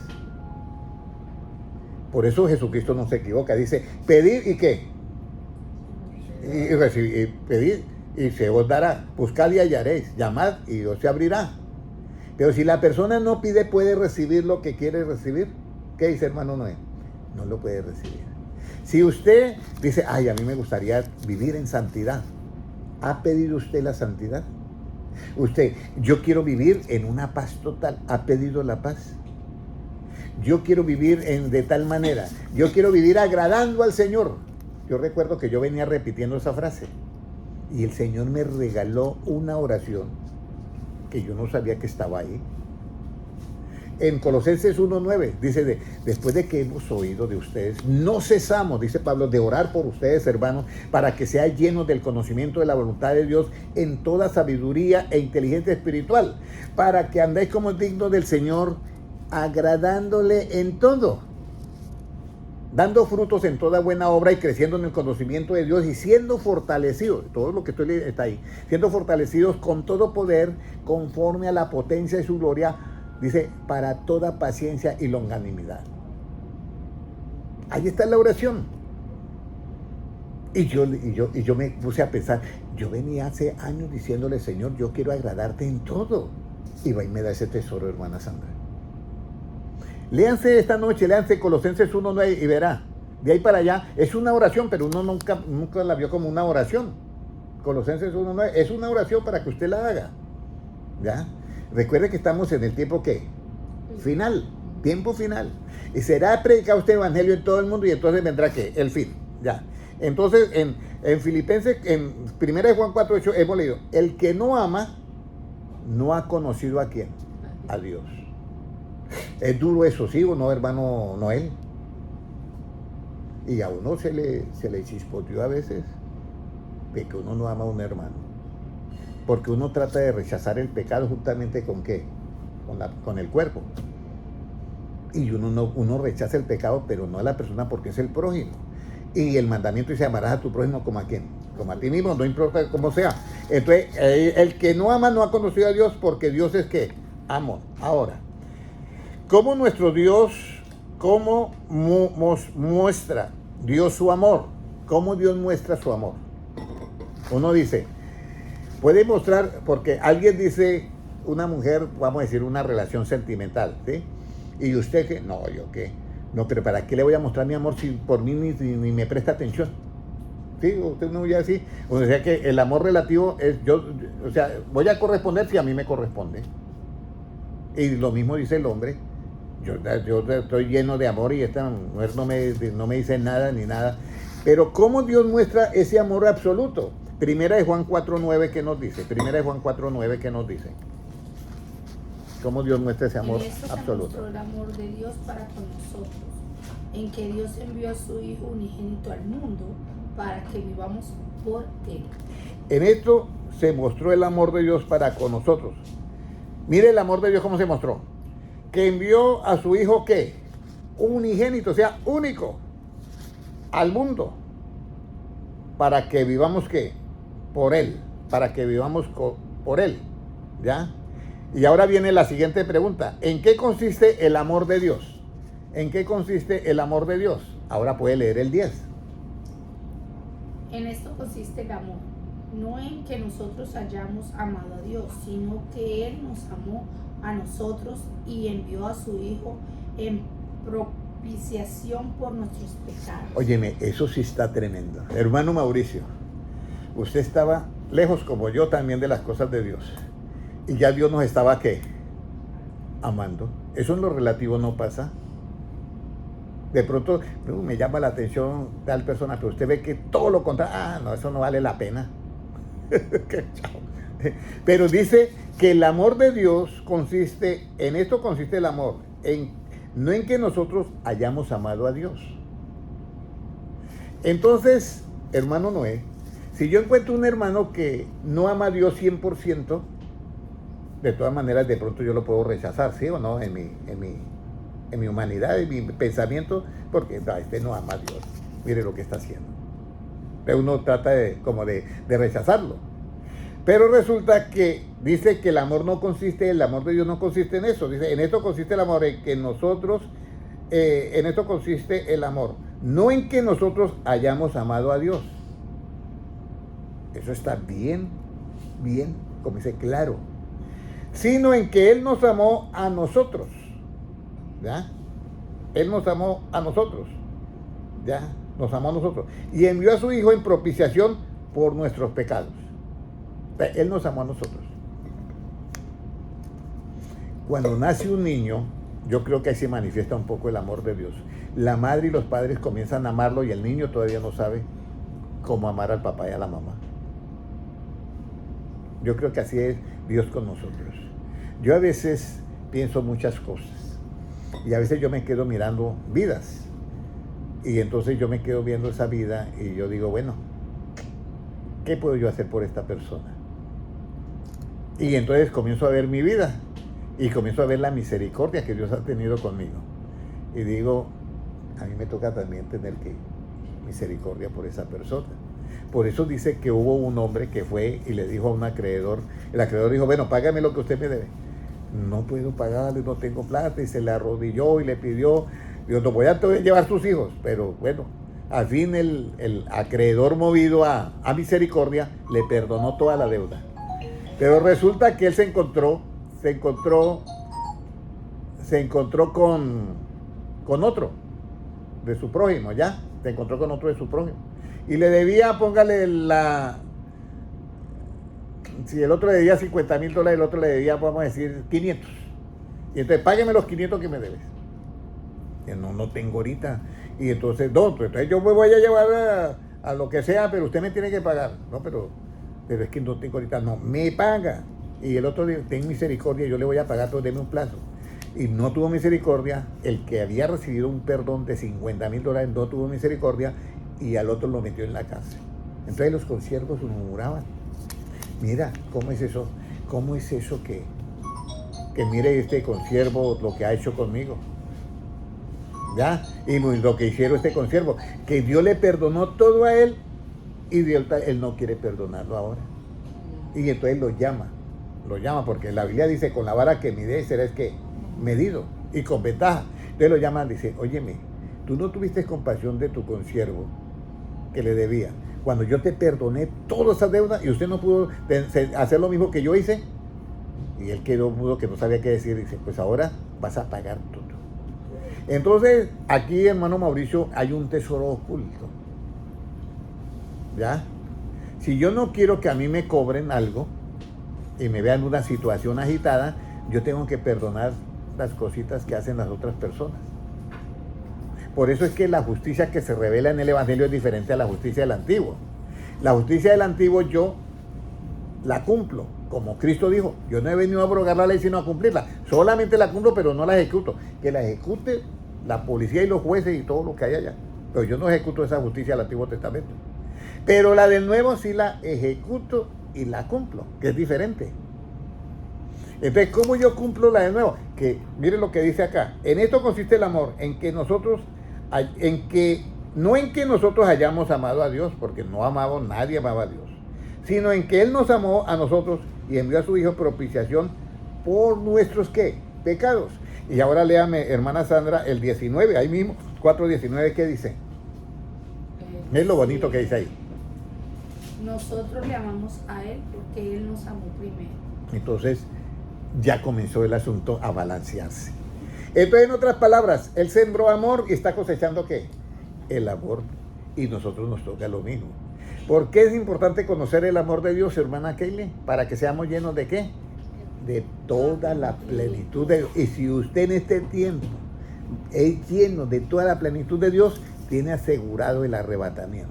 Por eso Jesucristo no se equivoca. Dice, pedir y ¿qué? Y recibir, y pedir y se os dará. Buscad y hallaréis. Llamad y os se abrirá. Pero si la persona no pide, ¿puede recibir lo que quiere recibir? ¿Qué dice, hermano Noé? No lo puede recibir. Si usted dice, ay, a mí me gustaría vivir en santidad, ¿ha pedido usted la santidad? Usted, yo quiero vivir en una paz total, ¿ha pedido la paz? Yo quiero vivir de tal manera, yo quiero vivir agradando al Señor. Yo recuerdo que yo venía repitiendo esa frase y el Señor me regaló una oración que yo no sabía que estaba ahí. En Colosenses 1:9 dice, después de que hemos oído de ustedes, no cesamos, dice Pablo, de orar por ustedes, hermanos, para que sean llenos del conocimiento de la voluntad de Dios en toda sabiduría e inteligencia espiritual, para que andéis como dignos del Señor, agradándole en todo, dando frutos en toda buena obra y creciendo en el conocimiento de Dios y siendo fortalecidos, todo lo que estoy leyendo está ahí, siendo fortalecidos con todo poder conforme a la potencia de su gloria, dice, para toda paciencia y longanimidad. Ahí está la oración. Y yo me puse a pensar, yo venía hace años diciéndole, Señor, yo quiero agradarte en todo. Y va y me da ese tesoro, hermana Sandra. Léanse esta noche, léanse Colosenses 1:9 y verá. De ahí para allá es una oración, pero uno nunca la vio como una oración. Colosenses 1:9 es una oración para que usted la haga. ¿Ya? Recuerde que estamos en el tiempo ¿qué? Final, tiempo final. Y será predicado este evangelio en todo el mundo y entonces vendrá ¿qué? El fin. Ya. Entonces en Filipenses, en 1 Juan 4:8 hemos leído, el que no ama no ha conocido a quién, a Dios. Es duro eso, ¿sí o no, hermano Noel? Y a uno se le chispoteó a veces de que uno no ama a un hermano. Porque uno trata de rechazar el pecado juntamente con ¿qué? Con el cuerpo. Y uno rechaza el pecado, pero no a la persona porque es el prójimo. Y el mandamiento dice, amarás a tu prójimo como a quién, como a ti mismo, no importa cómo sea. Entonces, el que no ama no ha conocido a Dios porque Dios es ¿qué? Amor. Ahora, ¿cómo nuestro Dios, cómo muestra Dios su amor? ¿Cómo Dios muestra su amor? Uno dice, puede mostrar, porque alguien dice, una mujer, vamos a decir, una relación sentimental, ¿sí? Y usted que, no, yo qué, no, pero ¿para qué le voy a mostrar mi amor si por mí ni me presta atención? ¿Sí? Usted no voy a decir, o sea que el amor relativo es, o sea, voy a corresponder si a mí me corresponde. Y lo mismo dice el hombre, yo estoy lleno de amor y esta mujer no me dice nada ni nada. Pero ¿cómo Dios muestra ese amor absoluto? Primera de Juan 4:9, ¿qué nos dice? Primera de Juan 4:9, ¿qué nos dice? ¿Cómo Dios muestra ese amor absoluto? Se mostró el amor de Dios para con nosotros, en que Dios envió a su Hijo unigénito al mundo para que vivamos por Él. En esto se mostró el amor de Dios para con nosotros. Mire el amor de Dios cómo se mostró. Que envió a su Hijo, ¿qué? Unigénito, o sea, único, al mundo, para que vivamos, ¿qué? Por Él, para que vivamos por Él, ¿ya? Y ahora viene la siguiente pregunta, ¿en qué consiste el amor de Dios? ¿En qué consiste el amor de Dios? Ahora puede leer el 10. En esto consiste el amor, no en que nosotros hayamos amado a Dios, sino que Él nos amó a nosotros y envió a su Hijo en propiciación por nuestros pecados. Óyeme, eso sí está tremendo. Hermano Mauricio, usted estaba lejos como yo también de las cosas de Dios. Y ya Dios nos estaba, ¿qué? Amando. Eso en lo relativo no pasa. De pronto me llama la atención tal persona, pero usted ve que todo lo contrario, no, eso no vale la pena. Pero dice que el amor de Dios consiste, en esto consiste el amor, no en que nosotros hayamos amado a Dios. Entonces, hermano Noé, si yo encuentro un hermano que no ama a Dios 100%, de todas maneras de pronto yo lo puedo rechazar, ¿sí o no? En mi humanidad, en mi pensamiento, porque no, este no ama a Dios, mire lo que está haciendo. Pero uno trata de rechazarlo. Pero resulta que dice que el amor de Dios no consiste en eso. Dice, en esto consiste el amor, en que nosotros, en esto consiste el amor, no en que nosotros hayamos amado a Dios. Eso está bien, como dice, claro. Sino en que Él nos amó a nosotros. ¿Ya? Él nos amó a nosotros. ¿Ya? Nos amó a nosotros. Y envió a su Hijo en propiciación por nuestros pecados. Él nos amó a nosotros. Cuando nace un niño, yo creo que ahí se manifiesta un poco el amor de Dios. La madre y los padres comienzan a amarlo y el niño todavía no sabe cómo amar al papá y a la mamá. Yo creo que así es Dios con nosotros. Yo a veces pienso muchas cosas y a veces yo me quedo mirando vidas y entonces yo me quedo viendo esa vida y yo digo, bueno, ¿qué puedo yo hacer por esta persona? Y entonces comienzo a ver mi vida y comienzo a ver la misericordia que Dios ha tenido conmigo. Y digo, a mí me toca también tener misericordia por esa persona. Por eso dice que hubo un hombre que fue y le dijo a un acreedor, el acreedor dijo, bueno, págame lo que usted me debe. No puedo pagarle, no tengo plata, y se le arrodilló y le pidió, digo, no voy a llevar sus hijos, pero bueno, al fin el acreedor movido a misericordia le perdonó toda la deuda. Pero resulta que él se encontró se encontró con otro de su prójimo, ¿ya? Se encontró con otro de su prójimo. Y le debía, póngale si el otro le debía $50,000, el otro le debía, vamos a decir, 500. Y entonces, págueme los 500 que me debes. Y no tengo ahorita. Y entonces, entonces yo me voy a llevar a lo que sea, pero usted me tiene que pagar. No, pero es que no tengo ahorita. No, me paga. Y el otro dice, ten misericordia, yo le voy a pagar, pero deme un plazo. Y no tuvo misericordia. El que había recibido un perdón de $50,000 no tuvo misericordia, y al otro lo metió en la cárcel. Entonces los consiervos murmuraban. Mira, ¿cómo es eso? ¿Cómo es eso que mire este consiervo lo que ha hecho conmigo? ¿Ya? Y lo que hicieron este consiervo, que Dios le perdonó todo a él, y él no quiere perdonarlo ahora. Y entonces lo llama porque la Biblia dice, con la vara que mide serás que medido, y con ventaja. Entonces lo llama y dice, óyeme, tú no tuviste compasión de tu consiervo que le debía, cuando yo te perdoné todas esas deudas, y usted no pudo hacer lo mismo que yo hice. Y él quedó mudo, que no sabía qué decir. Dice, pues ahora vas a pagar todo. Entonces, aquí, hermano Mauricio, hay un tesoro oculto. ¿Ya? Si yo no quiero que a mí me cobren algo y me vean en una situación agitada, yo tengo que perdonar las cositas que hacen las otras personas. Por eso es que la justicia que se revela en el Evangelio es diferente a la justicia del Antiguo. La justicia del Antiguo yo la cumplo, como Cristo dijo, yo no he venido a abrogar la ley sino a cumplirla. Solamente la cumplo, pero no la ejecuto. Que la ejecute la policía y los jueces y todo lo que hay allá. Pero yo no ejecuto esa justicia del Antiguo Testamento. Pero la del Nuevo sí la ejecuto y la cumplo, que es diferente. Entonces, ¿cómo yo cumplo la del Nuevo? Que miren lo que dice acá. En esto consiste el amor, no en que nosotros hayamos amado a Dios, porque no amamos, nadie amaba a Dios, sino en que Él nos amó a nosotros y envió a su Hijo propiciación por nuestros, ¿qué? Pecados. Y ahora léame, hermana Sandra, el 19, ahí mismo, 4:19, ¿qué dice? Es lo bonito que dice ahí. Nosotros le amamos a Él porque Él nos amó primero. Entonces, ya comenzó el asunto a balancearse. Entonces, en otras palabras, Él sembró amor y está cosechando, ¿qué? El amor. Y nosotros nos toca lo mismo. ¿Por qué es importante conocer el amor de Dios, hermana Keile? Para que seamos llenos de ¿qué? De toda la plenitud de Dios. Y si usted en este tiempo es lleno de toda la plenitud de Dios, tiene asegurado el arrebatamiento.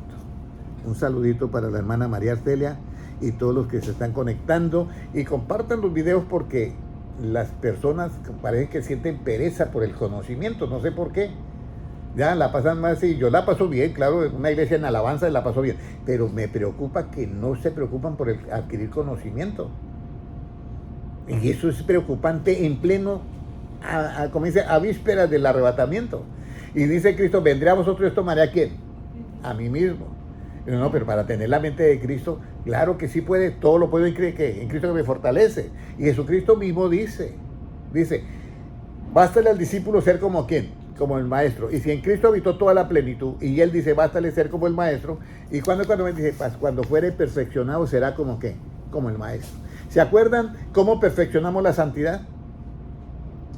Un saludito para la hermana María Arcelia y todos los que se están conectando, y compartan los videos, porque las personas parece que sienten pereza por el conocimiento, no sé por qué. Ya la pasan más, y yo la paso bien, claro, en una iglesia en alabanza la paso bien, pero me preocupa que no se preocupan por adquirir conocimiento. Y eso es preocupante en pleno, como dice, a vísperas del arrebatamiento. Y dice Cristo, vendré a vosotros y tomaré ¿a quién? A mí mismo. No, pero para tener la mente de Cristo, claro que sí puede, todo lo puedo en Cristo que me fortalece. Y Jesucristo mismo dice, bástale al discípulo ser como ¿quién? Como el maestro. Y si en Cristo habitó toda la plenitud, y él dice, bástale ser como el maestro, y cuando me dice, cuando fuere perfeccionado será como ¿qué? Como el maestro. ¿Se acuerdan cómo perfeccionamos la santidad?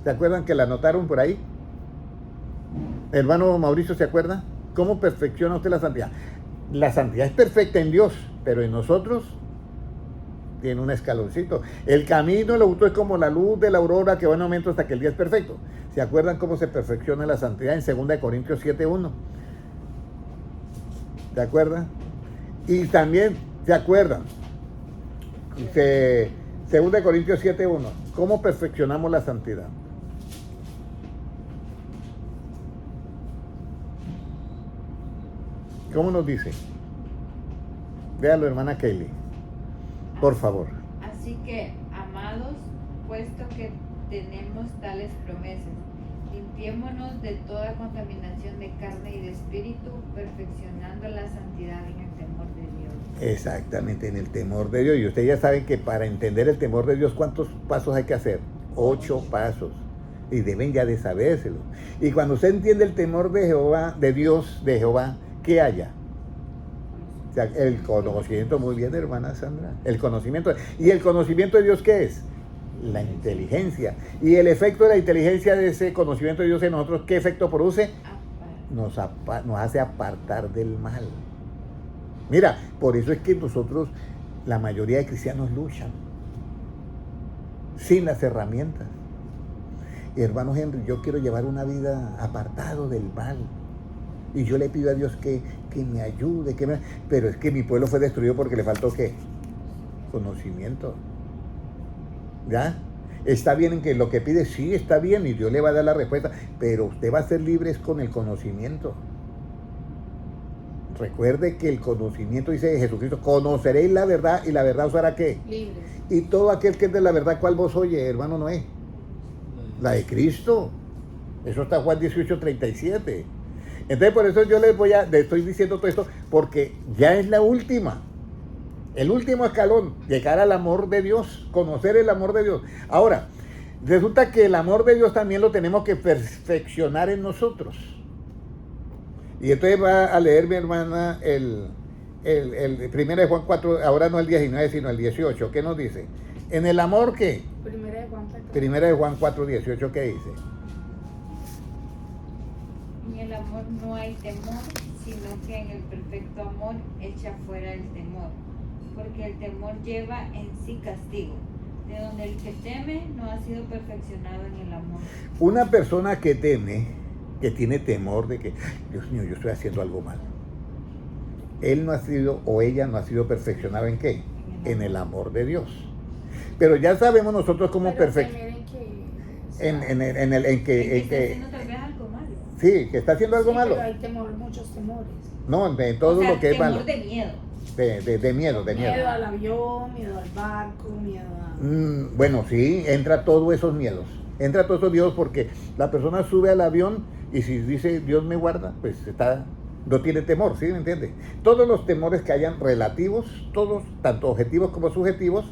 ¿Se acuerdan que la anotaron por ahí? Hermano Mauricio, ¿se acuerda? ¿Cómo perfecciona usted la santidad? La santidad es perfecta en Dios, pero en nosotros tiene un escaloncito. El camino, el auto es como la luz de la aurora que va en aumento hasta que el día es perfecto. ¿Se acuerdan cómo se perfecciona la santidad en 2 Corintios 7:1? ¿Se acuerdan? Y también, ¿se acuerdan? 2 Corintios 7:1. ¿Cómo perfeccionamos la santidad? ¿Cómo nos dice? Véalo, hermana Kelly, por favor. Así que, amados, puesto que tenemos tales promesas, limpiémonos de toda contaminación de carne y de espíritu, perfeccionando la santidad en el temor de Dios. Exactamente, en el temor de Dios. Y ustedes ya saben que para entender el temor de Dios, ¿cuántos pasos hay que hacer? 8 pasos. Y deben ya de sabérselo. Y cuando usted entiende el temor de Jehová, de Dios, de Jehová, ¿qué haya? O sea, el conocimiento, muy bien, hermana Sandra. El conocimiento. ¿Y el conocimiento de Dios qué es? La inteligencia. Y el efecto de la inteligencia de ese conocimiento de Dios en nosotros, ¿qué efecto produce? Nos hace apartar del mal. Mira, por eso es que nosotros, la mayoría de cristianos luchan sin las herramientas. Y hermano Henry, yo quiero llevar una vida apartado del mal. Y yo le pido a Dios que me ayude, pero es que mi pueblo fue destruido porque le faltó ¿qué? Conocimiento. ¿Ya? Está bien en que lo que pide, sí, está bien, y Dios le va a dar la respuesta, pero usted va a ser libre con el conocimiento. Recuerde que el conocimiento, dice Jesucristo, conoceréis la verdad y la verdad os hará ¿qué? Libres. Y todo aquel que es de la verdad, ¿cuál vos oye, hermano Noé? La de Cristo. Eso está Juan 18:37. Entonces por eso yo le estoy diciendo todo esto, porque ya es la última. El último escalón, llegar al amor de Dios, conocer el amor de Dios. Ahora, resulta que el amor de Dios también lo tenemos que perfeccionar en nosotros. Y entonces va a leer mi hermana el 1 de Juan 4, ahora no el 19, sino el 18. ¿Qué nos dice? En el amor, ¿qué? 1 de Juan 4. 1 de Juan 4, 18, ¿qué dice? En el amor no hay temor, sino que en el perfecto amor echa fuera el temor, porque el temor lleva en sí castigo, de donde el que teme no ha sido perfeccionado en el amor. Una persona que teme, que tiene temor de que, Dios mío, yo estoy haciendo algo mal. Él no ha sido, o ella no ha sido perfeccionado ¿en qué? En el amor de Dios. Pero ya sabemos nosotros cómo perfeccionar. En que está haciendo tal vez algo malo. Sí, que está haciendo algo malo. Pero hay temor, muchos temores. No, de todo lo que es malo. Temor de miedo. De miedo. Miedo al avión, miedo al barco, miedo a... Bueno, sí, entra todos esos miedos. Entra todos esos miedos porque la persona sube al avión y si dice Dios me guarda, pues no tiene temor, ¿sí? ¿Me entiende? Todos los temores que hayan relativos, todos, tanto objetivos como subjetivos,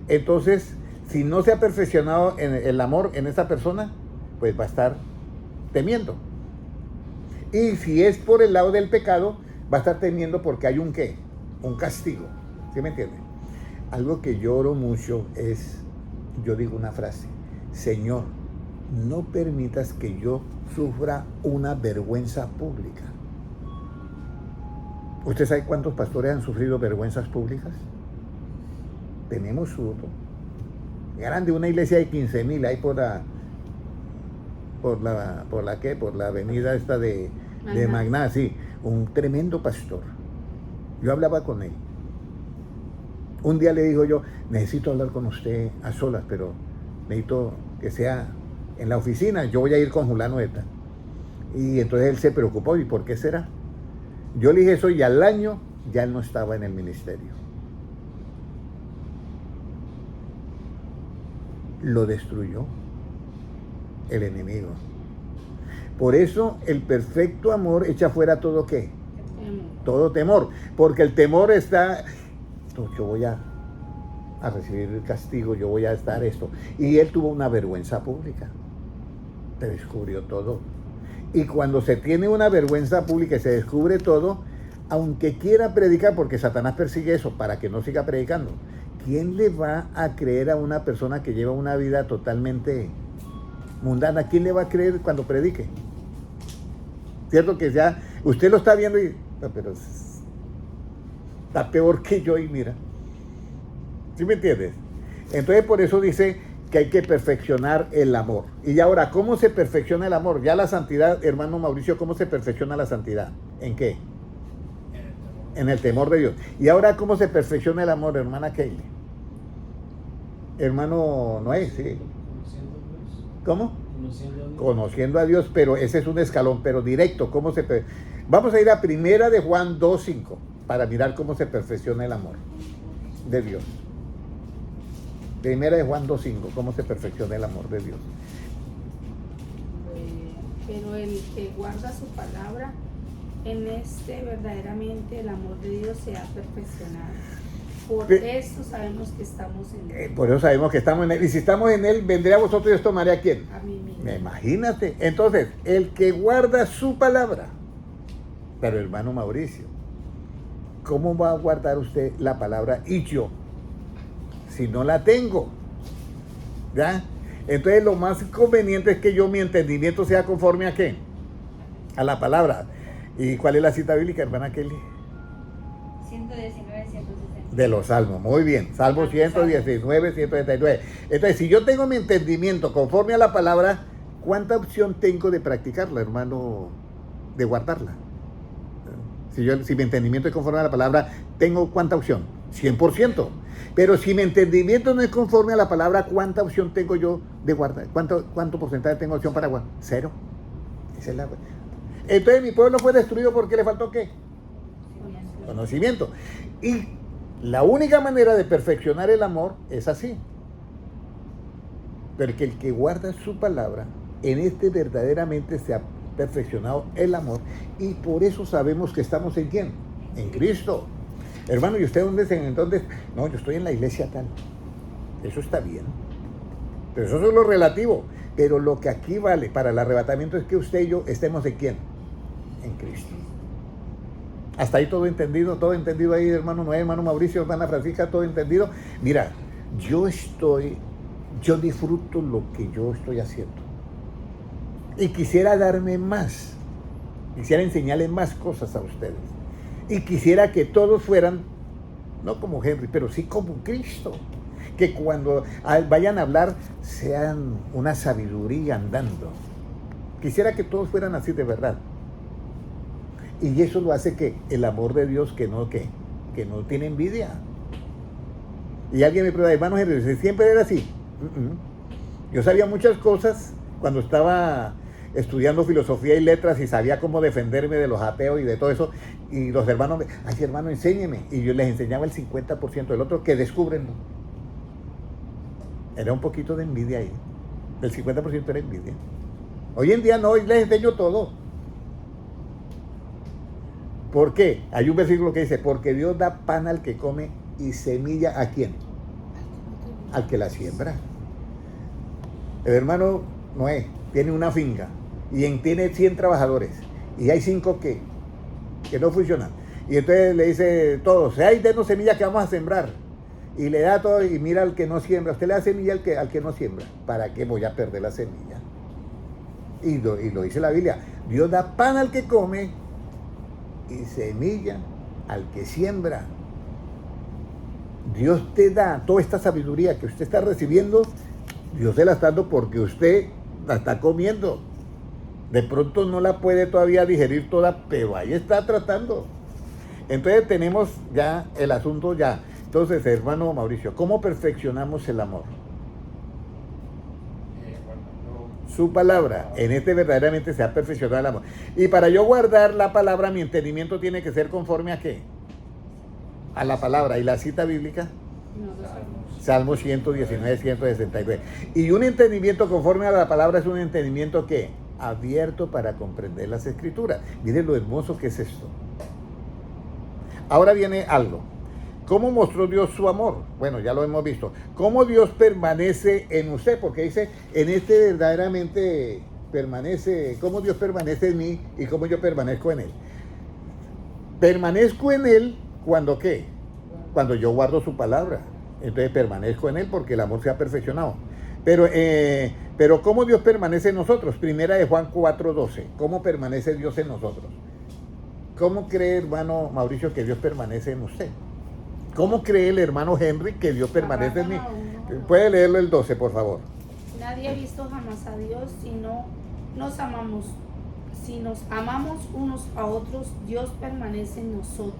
entonces, si no se ha perfeccionado en el amor en esa persona, pues va a estar temiendo. Y si es por el lado del pecado, va a estar temiendo porque hay un ¿qué? Un castigo, ¿sí me entiende? Algo que yo oro mucho es, yo digo una frase: Señor, no permitas que yo sufra una vergüenza pública. ¿Usted sabe cuántos pastores han sufrido vergüenzas públicas? Tenemos grande, una iglesia de 15,000 ahí por la avenida esta de Magná, sí, un tremendo pastor. Yo hablaba con él. Un día le digo yo, necesito hablar con usted a solas, pero necesito que sea en la oficina, yo voy a ir con Julano de tal. Y entonces él se preocupó, ¿y por qué será? Yo le dije eso y al año ya él no estaba en el ministerio. Lo destruyó el enemigo. Por eso el perfecto amor echa fuera todo ¿qué? Todo temor. Porque el temor está, yo voy a recibir el castigo, yo voy a estar esto. Y él tuvo una vergüenza pública. Se descubrió todo. Y cuando se tiene una vergüenza pública y se descubre todo, aunque quiera predicar, porque Satanás persigue eso para que no siga predicando, ¿quién le va a creer a una persona que lleva una vida totalmente mundana? ¿Quién le va a creer cuando predique? Cierto que ya usted lo está viendo y pero está peor que yo y mira. ¿Sí me entiendes? Entonces por eso dice que hay que perfeccionar el amor. Y ahora, ¿cómo se perfecciona el amor? Ya la santidad, hermano Mauricio, ¿cómo se perfecciona la santidad? ¿En qué? En el temor de Dios. Y ahora, ¿cómo se perfecciona el amor, hermana Keile? Hermano Noé, sí. ¿Cómo? Conociendo a Dios, pero ese es un escalón, pero directo. ¿Cómo se Vamos a ir a 1 de Juan 2:5 para mirar cómo se perfecciona el amor de Dios. 1 de Juan 2:5, cómo se perfecciona el amor de Dios. Pero el que guarda su palabra, en verdaderamente el amor de Dios se ha perfeccionado. Por eso sabemos que estamos en él. Por eso sabemos que estamos en él. Y si estamos en él, vendré a vosotros y os tomaré a quién. A mí mismo. Imagínate. Entonces, el que guarda su palabra. Pero hermano Mauricio, ¿cómo va a guardar usted la palabra y yo? Si no la tengo. ¿Ya? Entonces lo más conveniente es que mi entendimiento sea conforme a ¿qué? A la palabra. ¿Y cuál es la cita bíblica, hermana Kelly? 119, 160. De los salmos, muy bien. Salmo 119, 179. Entonces, si yo tengo mi entendimiento conforme a la palabra, ¿cuánta opción tengo de practicarla, hermano? De guardarla. Si mi entendimiento es conforme a la palabra, ¿tengo cuánta opción? 100%. Pero si mi entendimiento no es conforme a la palabra, ¿cuánta opción tengo yo de guardar? ¿Cuánto porcentaje tengo opción para guardar? 0. Esa es la... Entonces mi pueblo fue destruido porque le faltó ¿qué? Conocimiento. Y la única manera de perfeccionar el amor es así. Porque el que guarda su palabra, en este verdaderamente se ha perfeccionado el amor, y por eso sabemos que estamos en ¿quién? En Cristo. Hermano, ¿y usted dónde es? Entonces, no, yo estoy en la iglesia tal. Eso está bien. Pero eso es lo relativo. Pero lo que aquí vale para el arrebatamiento es que usted y yo estemos en ¿quién? En Cristo. Hasta ahí todo entendido ahí, hermano Noé, hermano Mauricio, hermana Francisca, todo entendido. Mira, yo disfruto lo que yo estoy haciendo. Y quisiera darme más. Quisiera enseñarles más cosas a ustedes. Y quisiera que todos fueran, no como Henry, pero sí como Cristo. Que cuando vayan a hablar, sean una sabiduría andando. Quisiera que todos fueran así de verdad. Y eso lo hace que el amor de Dios que no tiene envidia. Y alguien me pregunta, hermano Henry, ¿siempre era así? Yo sabía muchas cosas cuando estaba estudiando filosofía y letras y sabía cómo defenderme de los ateos y de todo eso. Y los hermanos me, ay hermano, enséñeme. Y yo les enseñaba el 50% del otro, que descúbrenlo. Era un poquito de envidia ahí. El 50% era envidia. Hoy en día no, hoy les enseño todo. ¿Por qué? Hay un versículo que dice, porque Dios da pan al que come y semilla ¿a quién? Al que la siembra. El hermano Noé tiene una finca y tiene 100 trabajadores y hay 5 que no funcionan. Y entonces le dice todos, hay denos semilla que vamos a sembrar. Y le da todo y mira al que no siembra. Usted le da semilla al que no siembra. ¿Para qué voy a perder la semilla? Y lo dice la Biblia. Dios da pan al que come y semilla al que siembra. Dios te da toda esta sabiduría que usted está recibiendo. Dios se la está dando porque usted la está comiendo. De pronto no la puede todavía digerir toda, pero ahí está tratando. Entonces tenemos ya el asunto ya. Entonces, hermano Mauricio, ¿cómo perfeccionamos el amor? Su palabra. En este verdaderamente se ha perfeccionado el amor. Y para yo guardar la palabra, mi entendimiento tiene que ser conforme ¿a qué? A la palabra. ¿Y la cita bíblica? Salmo 119, 169. Y un entendimiento conforme a la palabra es un entendimiento ¿qué? Abierto para comprender las escrituras. Miren lo hermoso que es esto. Ahora viene algo. ¿Cómo mostró Dios su amor? Bueno, ya lo hemos visto. ¿Cómo Dios permanece en usted? Porque dice, en este verdaderamente permanece, ¿cómo Dios permanece en mí y cómo yo permanezco en Él? Permanezco en Él cuando ¿qué? Cuando yo guardo su palabra. Entonces permanezco en Él porque el amor se ha perfeccionado. Pero ¿cómo Dios permanece en nosotros? Primera de Juan 4:12. ¿Cómo permanece Dios en nosotros? ¿Cómo cree, hermano Mauricio, que Dios permanece en usted? ¿Cómo cree el hermano Henry que Dios permanece en mí? Puede leerlo el 12, por favor. Nadie ha visto jamás a Dios si no nos amamos. Si nos amamos unos a otros, Dios permanece en nosotros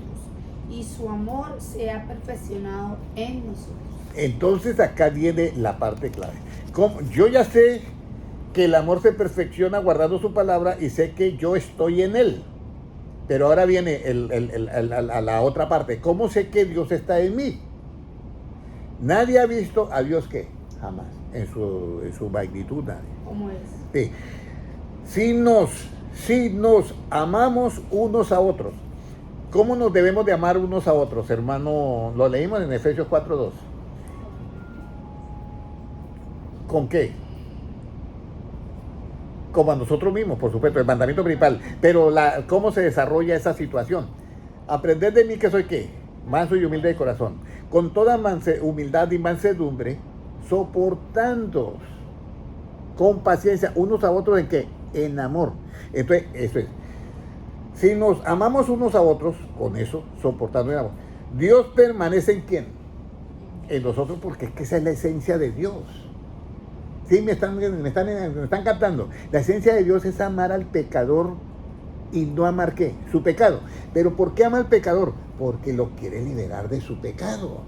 y su amor se ha perfeccionado en nosotros. Entonces acá viene la parte clave. Yo ya sé que el amor se perfecciona guardando su palabra y sé que yo estoy en Él. Pero ahora viene a la otra parte. ¿Cómo sé que Dios está en mí? Nadie ha visto a Dios ¿qué? Jamás. En su magnitud nadie. ¿Cómo es? Sí. Si nos amamos unos a otros. ¿Cómo nos debemos de amar unos a otros, hermano? Lo leímos en Efesios 4:2. ¿Con qué? Como a nosotros mismos, por supuesto, el mandamiento principal. Pero ¿cómo se desarrolla esa situación? Aprended de mí que soy ¿qué? Manso y humilde de corazón. Con toda humildad y mansedumbre, soportándoos con paciencia unos a otros, ¿en qué? En amor. Entonces, eso es. Si nos amamos unos a otros, con eso, soportando en amor, Dios permanece ¿en quién? En nosotros, porque es que esa es la esencia de Dios. ¿Sí? Me están captando. La esencia de Dios es amar al pecador y no amar ¿qué? Su pecado. ¿Pero por qué ama al pecador? Porque lo quiere liberar de su pecado.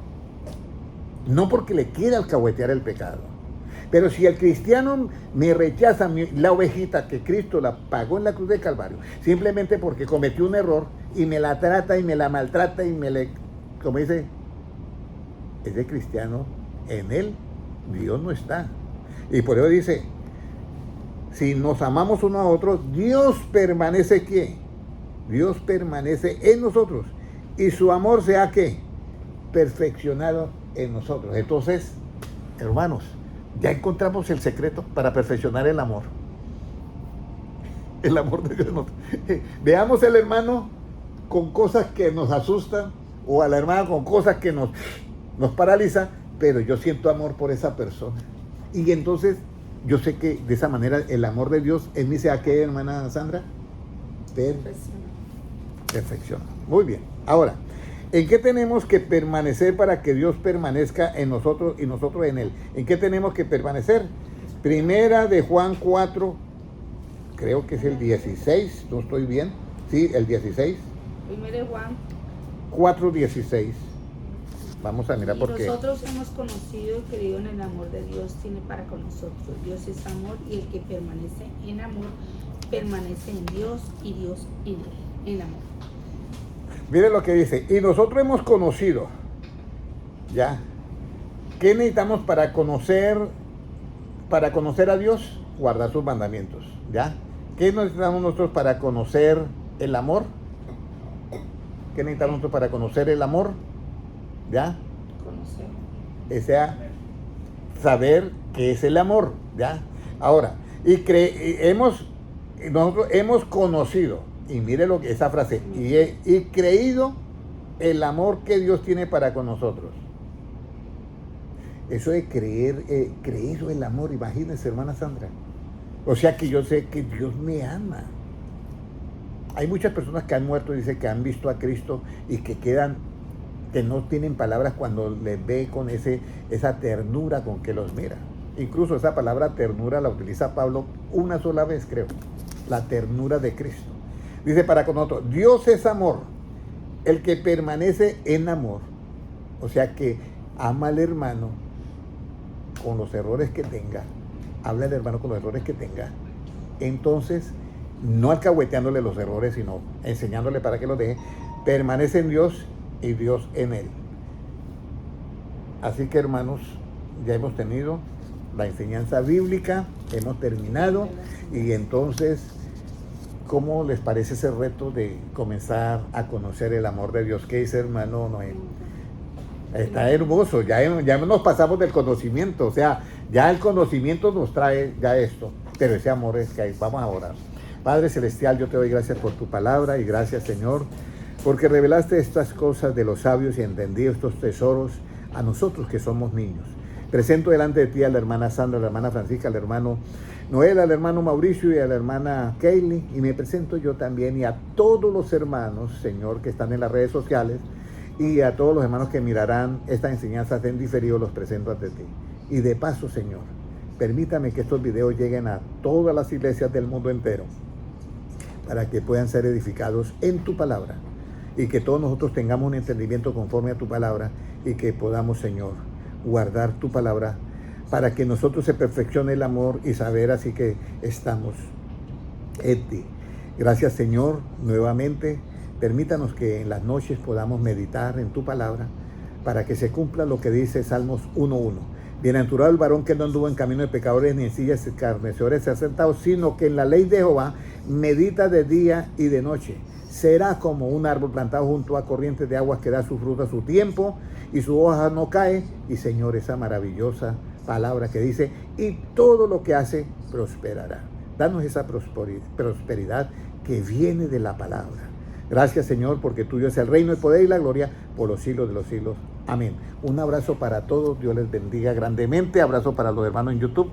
No porque le quiera alcahuetear el pecado. Pero si el cristiano me rechaza la ovejita que Cristo la pagó en la cruz de Calvario, simplemente porque cometió un error y me la trata y me la maltrata y como dice, ese cristiano, en él Dios no está. Y por eso dice, si nos amamos uno a otro, Dios permanece ¿qué? Dios permanece en nosotros y su amor se ha ¿qué? Perfeccionado en nosotros. Entonces, hermanos, ya encontramos el secreto para perfeccionar el amor. El amor de Dios. Veamos al hermano con cosas que nos asustan o a la hermana con cosas que nos paralizan, pero yo siento amor por esa persona. Y entonces yo sé que de esa manera el amor de Dios en mí se ha ¿qué, hermana Sandra? Perfección. Muy bien. Ahora, ¿en qué tenemos que permanecer para que Dios permanezca en nosotros y nosotros en Él? ¿En qué tenemos que permanecer? Primera de Juan 4, creo que es el 16, no estoy bien. Sí, el 16. Primera de Juan 4:16. Vamos a mirar por qué. Nosotros hemos conocido y creído en el amor de Dios tiene para con nosotros. Dios es amor y el que permanece en amor permanece en Dios y Dios en él, en amor. Mire lo que dice, y nosotros hemos conocido, ¿ya? ¿Qué necesitamos para conocer a Dios? Guardar sus mandamientos, ¿ya? ¿Qué necesitamos nosotros para conocer el amor? ¿Qué necesitamos nosotros para conocer el amor? ¿Ya? Conocer. O sea, saber qué es el amor, ¿ya? Ahora, nosotros hemos conocido, y mire lo que esa frase, y creído el amor que Dios tiene para con nosotros. Eso de creer el amor, imagínense, hermana Sandra. O sea que yo sé que Dios me ama. Hay muchas personas que han muerto y dicen que han visto a Cristo y que no tienen palabras cuando les ve con esa ternura con que los mira. Incluso esa palabra ternura la utiliza Pablo una sola vez, creo. La ternura de Cristo. Dice para con nosotros, Dios es amor, el que permanece en amor. O sea que ama al hermano con los errores que tenga. Habla al hermano con los errores que tenga. Entonces, no alcahueteándole los errores, sino enseñándole para que los deje. Permanece en Dios y Dios en él. Así que, hermanos, ya hemos tenido la enseñanza bíblica, hemos terminado, y entonces, ¿cómo les parece ese reto de comenzar a conocer el amor de Dios? ¿Qué dice, hermano Noel? Está hermoso, ya nos pasamos del conocimiento, o sea, ya el conocimiento nos trae ya esto, pero ese amor es que hay. Vamos a orar. Padre Celestial, yo te doy gracias por tu palabra y gracias, Señor, porque revelaste estas cosas de los sabios y entendidos, estos tesoros a nosotros que somos niños. Presento delante de ti a la hermana Sandra, a la hermana Francisca, al hermano Noel, al hermano Mauricio y a la hermana Kaylee, y me presento yo también y a todos los hermanos, Señor, que están en las redes sociales, y a todos los hermanos que mirarán estas enseñanzas en diferido, los presento ante ti. Y de paso, Señor, permítame que estos videos lleguen a todas las iglesias del mundo entero, para que puedan ser edificados en tu palabra, y que todos nosotros tengamos un entendimiento conforme a tu palabra, y que podamos, Señor, guardar tu palabra, para que nosotros se perfeccione el amor y saber así que estamos en ti. Gracias, Señor, nuevamente. Permítanos que en las noches podamos meditar en tu palabra, para que se cumpla lo que dice Salmos 1:1. Bienaventurado el varón que no anduvo en camino de pecadores, ni en sillas de escarnecedores se ha sentado, sino que en la ley de Jehová medita de día y de noche. Será como un árbol plantado junto a corrientes de aguas que da su fruto a su tiempo, y su hoja no cae. Y, Señor, esa maravillosa palabra que dice, y todo lo que hace prosperará. Danos esa prosperidad que viene de la palabra. Gracias, Señor, porque tuyo es el reino, el poder y la gloria por los siglos de los siglos. Amén. Un abrazo para todos, Dios les bendiga grandemente, abrazo para los hermanos en YouTube.